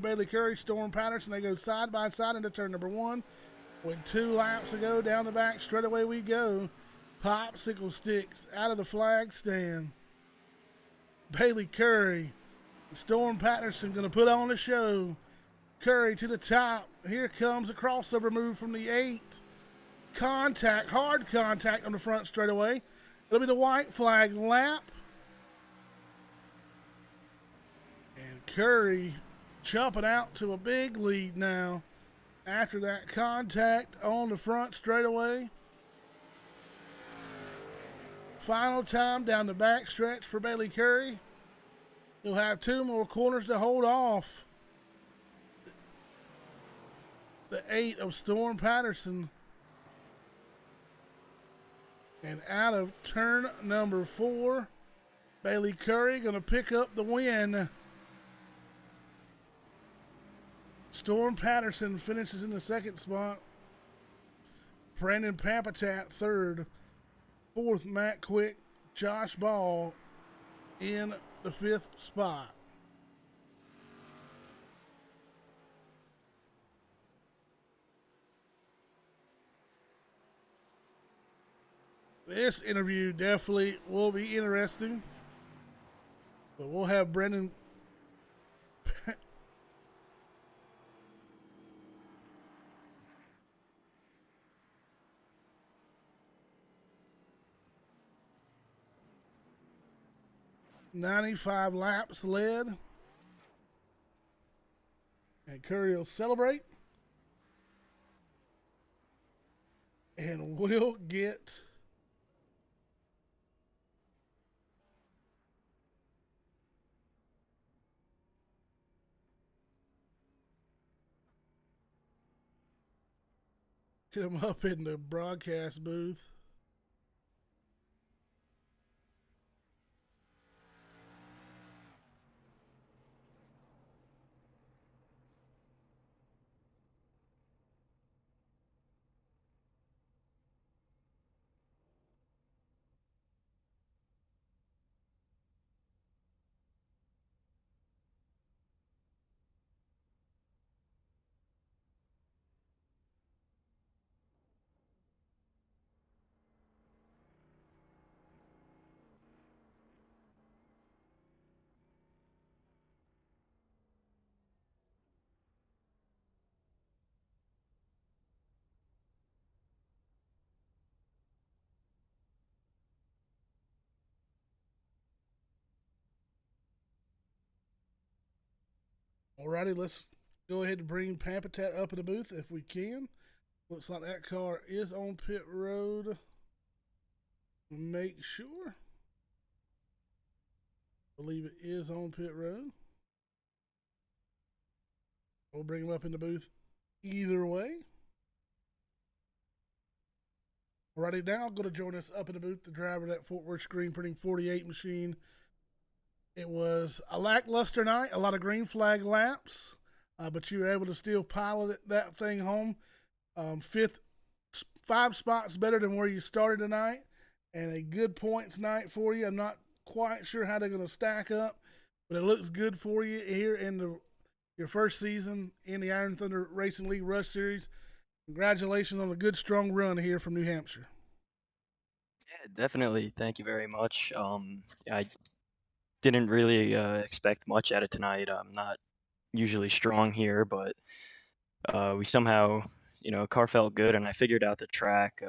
Bailey Curry, Storm Patterson. They go side by side into turn number 1. With 2 laps to go down the back, straight away we go. Popsicle sticks out of the flag stand. Bailey Curry, Storm Patterson going to put on the show. Curry to the top. Here comes a crossover move from the 8. Contact, hard contact on the front straightaway. It'll be the white flag lap. And Curry jumping out to a big lead now after that contact on the front straightaway. Final time down the back stretch for Bailey Curry. He'll have 2 more corners to hold off the 8 of Storm Patterson. And out of turn number 4, Bailey Curry going to pick up the win. Storm Patterson finishes in the 2nd spot. Brandon Papatat 3rd. 4th, Matt Quick. Josh Ball in the 5th spot. This interview definitely will be interesting. But we'll have Brendan .95 laps led. And Curry will celebrate. And we'll get him up in the broadcast booth. Alrighty, let's go ahead and bring Pampatat up in the booth if we can. Looks like that car is on pit road. Make sure. Believe it is on pit road. We'll bring him up in the booth either way. Alrighty, now going to join us up in the booth, the driver of that Fort Worth screen printing 48 machine. It was a lackluster night, a lot of green flag laps, but you were able to still pilot that thing home. Fifth, 5 spots better than where you started tonight, and a good points night for you. I'm not quite sure how they're going to stack up, but it looks good for you here in your first season in the Iron Thunder Racing League Rush Series. Congratulations on a good, strong run here from New Hampshire. Yeah, definitely. Thank you very much. I didn't really expect much out of tonight. I'm not usually strong here, but we somehow, car felt good, and I figured out the track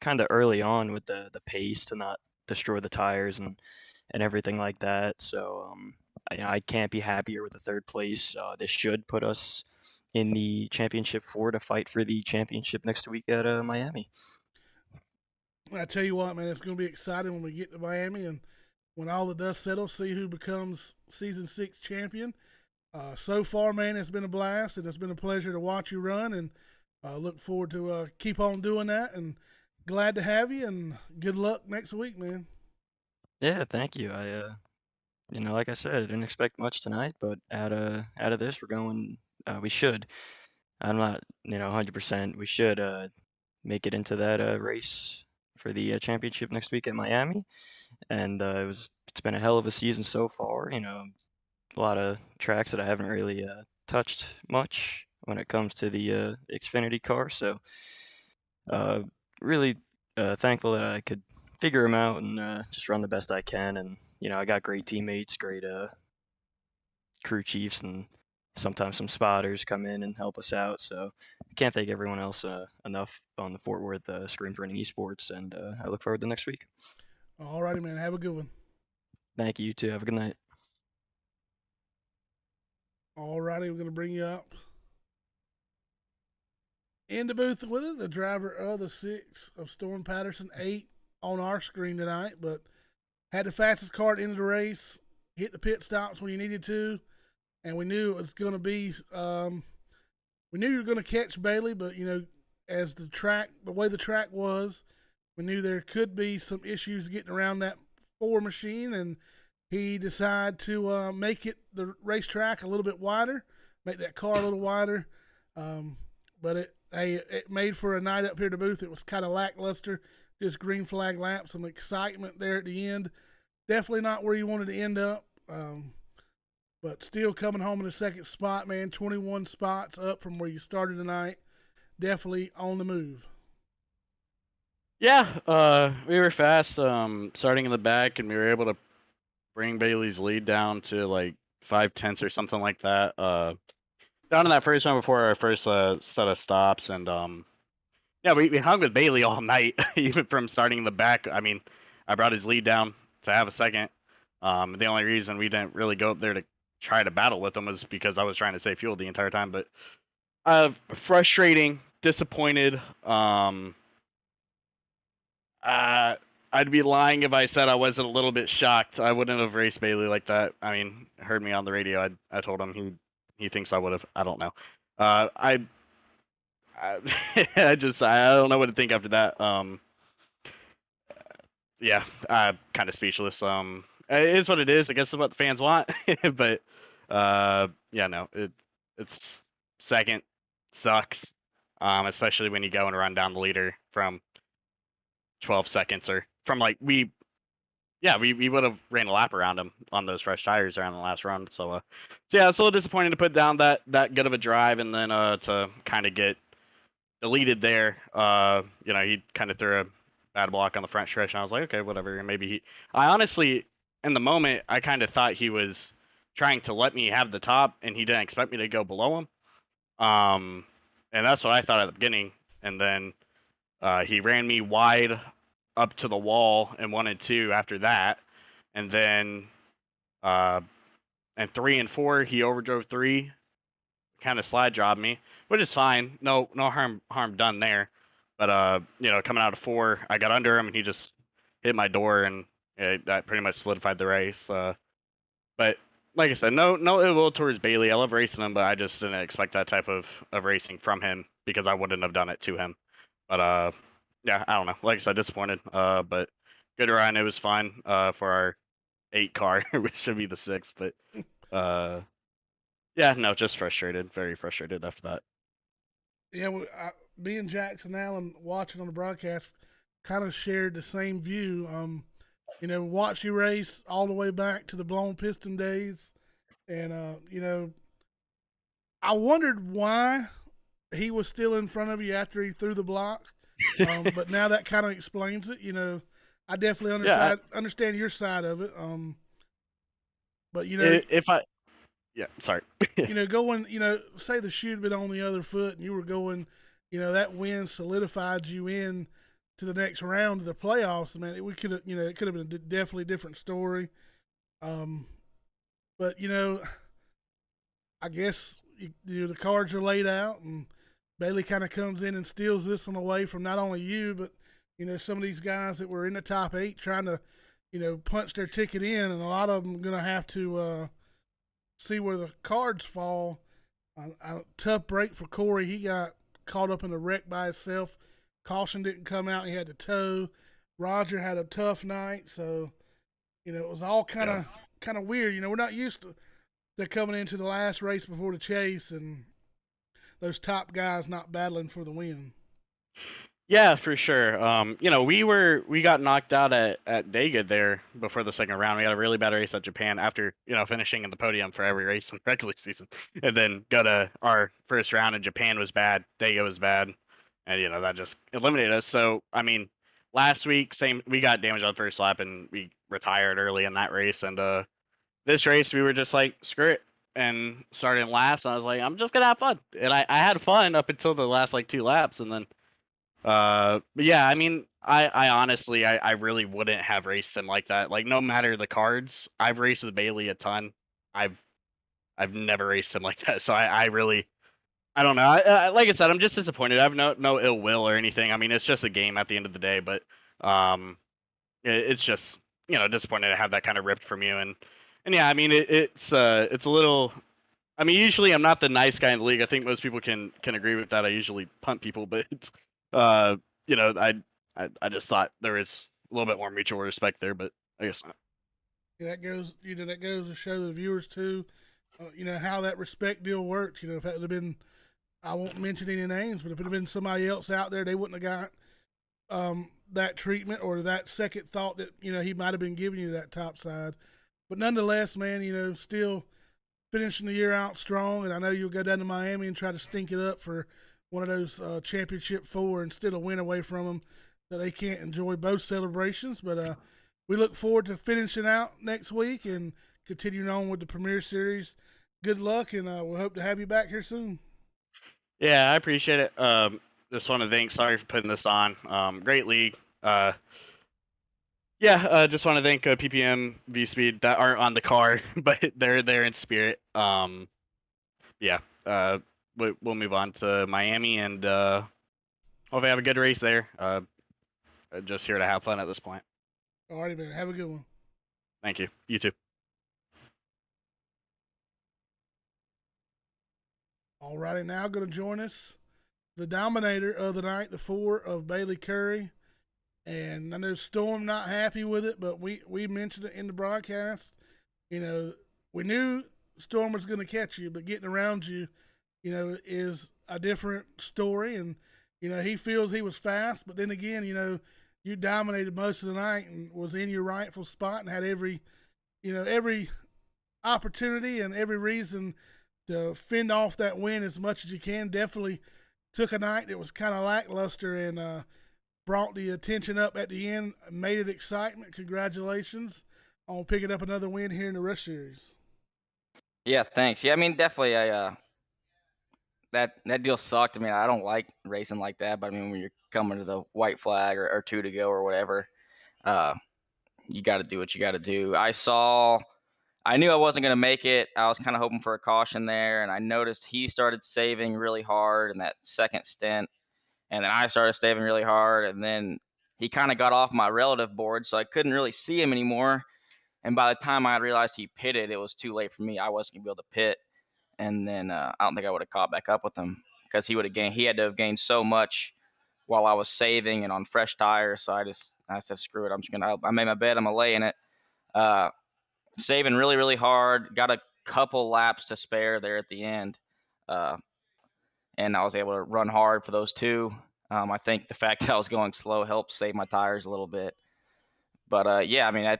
kind of early on with the pace to not destroy the tires and everything like that. So I can't be happier with the third place. This should put us in the championship four to fight for the championship next week at Miami. I tell you what, man, it's going to be exciting when we get to Miami and when all the dust settles, see who becomes season 6 champion. So far, man, it's been a blast, and it's been a pleasure to watch you run, and look forward to keep on doing that. And glad to have you, and good luck next week, man. Yeah, thank you. Like I said, I didn't expect much tonight, but out of this, we're going. We should. I'm not, 100%. We should make it into that race for the championship next week at Miami. And it's been a hell of a season so far. A lot of tracks that I haven't really touched much when it comes to the Xfinity car. So uh, really thankful that I could figure them out and just run the best I can. And I got great teammates, great crew chiefs, and sometimes some spotters come in and help us out. So I can't thank everyone else enough on the Fort Worth Screen Printing Esports, and I look forward to next week. All righty, man. Have a good one. Thank you, you too. Have a good night. All righty, we're going to bring you up in the booth with it, the driver of the 6 of Storm Patterson, 8 on our screen tonight, but had the fastest car at the end of the race, hit the pit stops when you needed to, and we knew it was going to be. We knew you were going to catch Bailey, but as the way the track was, we knew there could be some issues getting around that 4 machine, and he decided to make it the racetrack a little bit wider, make that car a little wider. But it made for a night up here at the booth. It was kind of lackluster, just green flag laps, some excitement there at the end. Definitely not where you wanted to end up, but still coming home in the second spot, man. 21 spots up from where you started tonight. Definitely on the move. Yeah, we were fast, starting in the back, and we were able to bring Bailey's lead down to like 5/10 or something like that. Down in that first one before our first set of stops, and yeah, we hung with Bailey all night, even from starting in the back. I mean, I brought his lead down to have a second. The only reason we didn't really go up there to try to battle with him was because I was trying to save fuel the entire time. But frustrating, disappointed. I'd be lying if I said I wasn't a little bit shocked. I wouldn't have raced Bailey like that. I mean, heard me on the radio. I told him he thinks I would have. I don't know. I I don't know what to think after that. Yeah, I'm kind of speechless. It is what it is. I guess it's what the fans want. But yeah, no, it's second sucks. Especially when you go and run down the leader from 12 seconds or from like we would have ran a lap around him on those fresh tires around the last run. So yeah, it's a little disappointing to put down that good of a drive and then to kind of get deleted there. He kind of threw a bad block on the front stretch, and I was like, okay, whatever. And maybe I honestly, in the moment, I kind of thought he was trying to let me have the top, and he didn't expect me to go below him. And that's what I thought at the beginning. And then he ran me wide up to the wall and 1 and 2 after that, and then and 3 and 4 he overdrove 3, kind of slide dropped me, which is fine. No harm done there. But coming out of 4, I got under him and he just hit my door, and that pretty much solidified the race. But like I said, no ill will towards Bailey. I love racing him, but I just didn't expect that type of racing from him because I wouldn't have done it to him. But yeah, I don't know. Like I said, disappointed. But good run. It was fun. For our 8 car, which should be the 6th. But yeah, no, just frustrated. Very frustrated after that. Yeah, me and Jackson Allen watching on the broadcast kind of shared the same view. Watched you race all the way back to the blown piston days, and I wondered why he was still in front of you after he threw the block. But now that kind of explains it. I definitely understand your side of it. But sorry. Going, say the shoe had been on the other foot and you were going, that win solidified you in to the next round of the playoffs. Man, it could have, it could have been definitely a different story. But I guess the cards are laid out, and Bailey kind of comes in and steals this one away from not only you, but some of these guys that were in the top 8 trying to, punch their ticket in, and a lot of them are going to have to see where the cards fall. A tough break for Corey. He got caught up in a wreck by himself. Caution didn't come out. He had to tow. Roger had a tough night, so it was all kind of weird. We're not used to they're coming into the last race before the chase and those top guys not battling for the win. Yeah, for sure. We got knocked out at Dega there before the second round. We had a really bad race at Japan after, finishing in the podium for every race in the regular season. And then go to our first round, and Japan was bad, Dega was bad, and that just eliminated us. So, I mean, last week, we got damaged on the first lap and we retired early in that race, and this race we were just like, screw it, and started last, and I was like, I'm just gonna have fun. And I had fun up until the last 2 laps, and then but yeah, I mean, I honestly, I really wouldn't have raced him like that. Like, no matter the cards, I've raced with Bailey a ton. I've never raced him like that. So I really, I don't know. Like I said, I'm just disappointed. I have no ill will or anything. I mean, it's just a game at the end of the day. But it's just disappointed to have that kind of ripped from you. And yeah, I mean, it's a little. I mean, usually I'm not the nice guy in the league. I think most people can agree with that. I usually punt people, but I just thought there was a little bit more mutual respect there, but I guess not. Yeah, that goes to show the viewers too, how that respect deal worked. If it had been, I won't mention any names, but if it had been somebody else out there, they wouldn't have got that treatment or that second thought that he might have been giving you that top side. But nonetheless, man, still finishing the year out strong, and I know you'll go down to Miami and try to stink it up for one of those championship 4 and still a win away from them, so they can't enjoy both celebrations. But we look forward to finishing out next week and continuing on with the Premier Series. Good luck, and we'll hope to have you back here soon. Yeah, I appreciate it. Just want to thank. Sorry for putting this on. Great league. Just want to thank PPM, V Speed that aren't on the car, but they're there in spirit. We'll move on to Miami, and hope we have a good race there. Just here to have fun at this point. All righty, man. Have a good one. Thank you. You too. All righty, now going to join us, the dominator of the night, the 4 of Bailey Curry. And I know Storm not happy with it, but we mentioned it in the broadcast. We knew Storm was going to catch you, but getting around you, is a different story. And, he feels he was fast, but then again, you dominated most of the night and was in your rightful spot and had every opportunity and every reason to fend off that win as much as you can. Definitely took a night that was kind of lackluster and brought the attention up at the end, made it excitement. Congratulations on picking up another win here in the Rush Series. Yeah, thanks. Yeah, I mean, definitely, that deal sucked. I mean, I don't like racing like that, but I mean, when you're coming to the white flag or 2 to go or whatever, you got to do what you got to do. I saw I knew I wasn't going to make it. I was kind of hoping for a caution there, and I noticed he started saving really hard in that second stint, and then I started saving really hard, and then he kind of got off my relative board, so I couldn't really see him anymore. And by the time I realized he pitted, it was too late for me. I wasn't going to be able to pit, and then I don't think I would have caught back up with him because he would have gained. He had to have gained so much while I was saving and on fresh tires. So I said, screw it. I made my bet. I'm gonna lay in it. Saving really, really hard. Got a couple laps to spare there at the end, and I was able to run hard for those two. I think the fact that I was going slow helped save my tires a little bit. But yeah, I mean,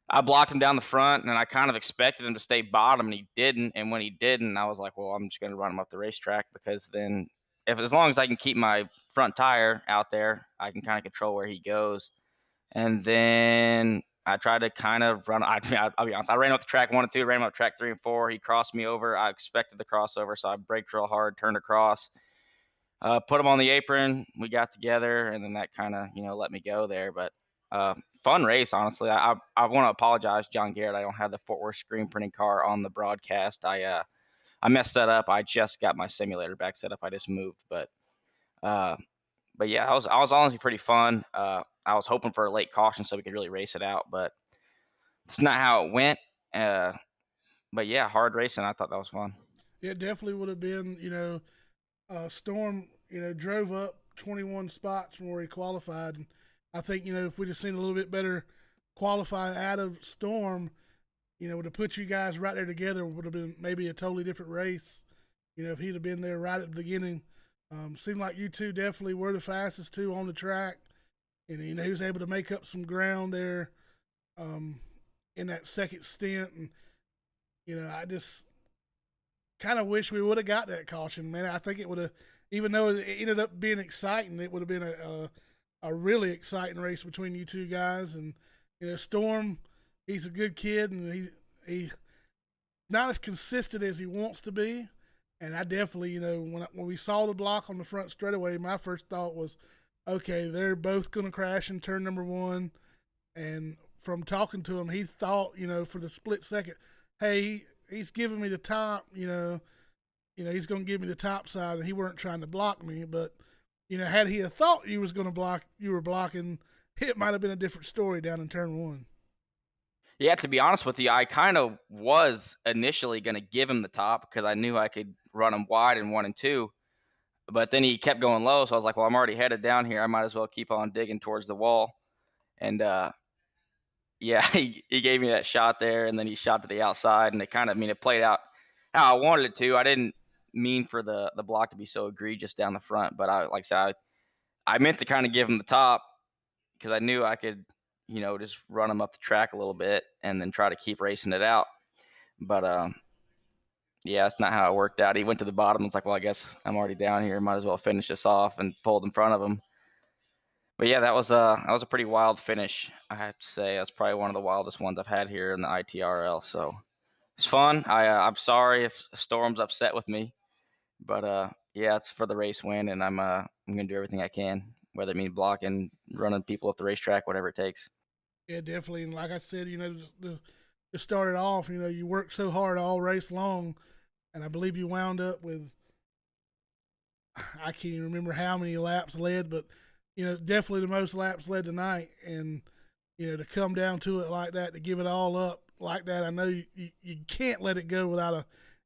I blocked him down the front, and I kind of expected him to stay bottom, and he didn't. And when he didn't, I was like, well, I'm just going to run him up the racetrack, because then as long as I can keep my front tire out there, I can kind of control where he goes. And then I tried to kind of run. I'll be honest. I ran up the track 1 and 2, ran up track 3 and 4. He crossed me over. I expected the crossover, so I braked real hard, turned across, put him on the apron. We got together, and then that kind of let me go there. But fun race, honestly. I want to apologize, John Garrett. I don't have the Fort Worth screen printing car on the broadcast. I messed that up. I just got my simulator back set up. I just moved, but yeah, I was honestly pretty fun. I was hoping for a late caution so we could really race it out, but it's not how it went. But yeah, hard racing. I thought that was fun. It definitely would have been, Storm, drove up 21 spots from where he qualified. And I think, if we'd have seen a little bit better qualify out of Storm, would have put you guys right there together, would have been maybe a totally different race. If he'd have been there right at the beginning. Seemed like you two definitely were the fastest two on the track. And, he was able to make up some ground there in that second stint. And, I just kind of wish we would have got that caution, man. I think it would have, even though it ended up being exciting, it would have been a really exciting race between you two guys. And, Storm, he's a good kid, and he not as consistent as he wants to be. And I definitely, when we saw the block on the front straightaway, my first thought was, okay, they're both going to crash in turn number 1. And from talking to him, he thought, for the split second, hey, he's giving me the top, he's going to give me the top side, and he weren't trying to block me. But, had he have thought you were blocking, it might have been a different story down in turn 1. Yeah, to be honest with you, I kind of was initially going to give him the top because I knew I could run him wide in 1 and 2. But then he kept going low, so I was like, well, I'm already headed down here. I might as well keep on digging towards the wall. And yeah, he gave me that shot there, and then he shot to the outside, and it played out how I wanted it to. I didn't mean for the block to be so egregious down the front, but like I said, I meant to kind of give him the top because I knew I could, just run him up the track a little bit and then try to keep racing it out. But yeah, that's not how it worked out. He went to the bottom. It's like, well, I guess I'm already down here. Might as well finish this off, and pulled in front of him. But yeah, that was a pretty wild finish. I have to say, that's probably one of the wildest ones I've had here in the ITRL. So it's fun. I'm sorry if Storm's upset with me, but yeah, it's for the race win, and I'm gonna do everything I can, whether it means blocking, running people up the racetrack, whatever it takes. Yeah, definitely. And like I said, to start it off, you worked so hard all race long, and I believe you wound up with, I can't even remember how many laps led, but definitely the most laps led tonight. And to come down to it like that, to give it all up like that, I know you can't let it go without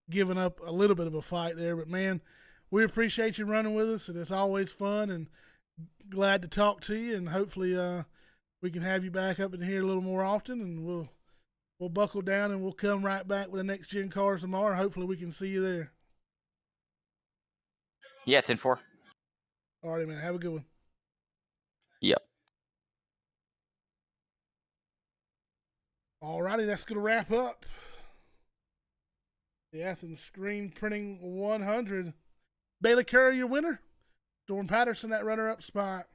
giving up a little bit of a fight there. But man, we appreciate you running with us, and it's always fun, and glad to talk to you. And hopefully we can have you back up in here a little more often, and we'll buckle down, and we'll come right back with the next gen cars tomorrow. Hopefully we can see you there. Yeah, 10-4. All right, man. Have a good one. Yep. All righty, that's going to wrap up the Athens Screen Printing 100. Bailey Curry, your winner. Storm Patterson, that runner-up spot.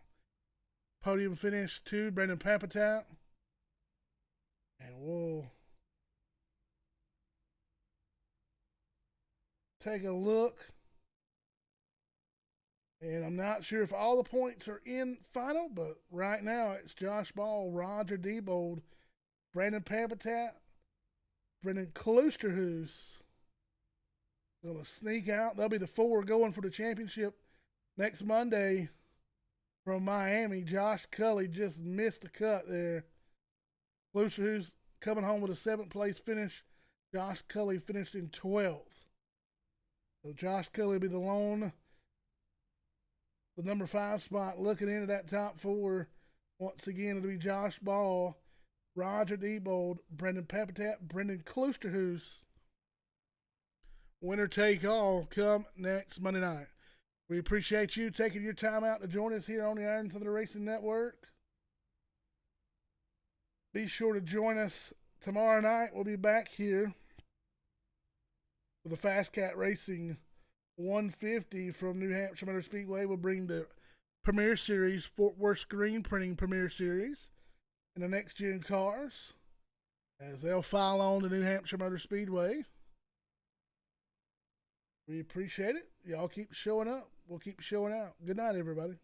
Podium finish 2, Brandon Papatat. And we'll take a look. And I'm not sure if all the points are in final, but right now it's Josh Ball, Roger Diebold, Brandon Papatat, Brendan Kloosterhuis going to sneak out. They'll be the 4 going for the championship next Monday from Miami. Josh Cully just missed the cut there. Kloosterhuis coming home with a 7th place finish. Josh Cully finished in 12th. So Josh Cully will be the number 5 spot looking into that top 4. Once again, it'll be Josh Ball, Roger Diebold, Brendan Papatat, Brendan Kloosterhuis. Winner take all come next Monday night. We appreciate you taking your time out to join us here on the Iron Thunder Racing Network. Be sure to join us tomorrow night. We'll be back here with the Fast Cat Racing 150 from New Hampshire Motor Speedway. We'll bring the Premier Series, Fort Worth Screen Printing Premier Series, and the next gen cars as they'll file on to New Hampshire Motor Speedway. We appreciate it. Y'all keep showing up. We'll keep showing out. Good night, everybody.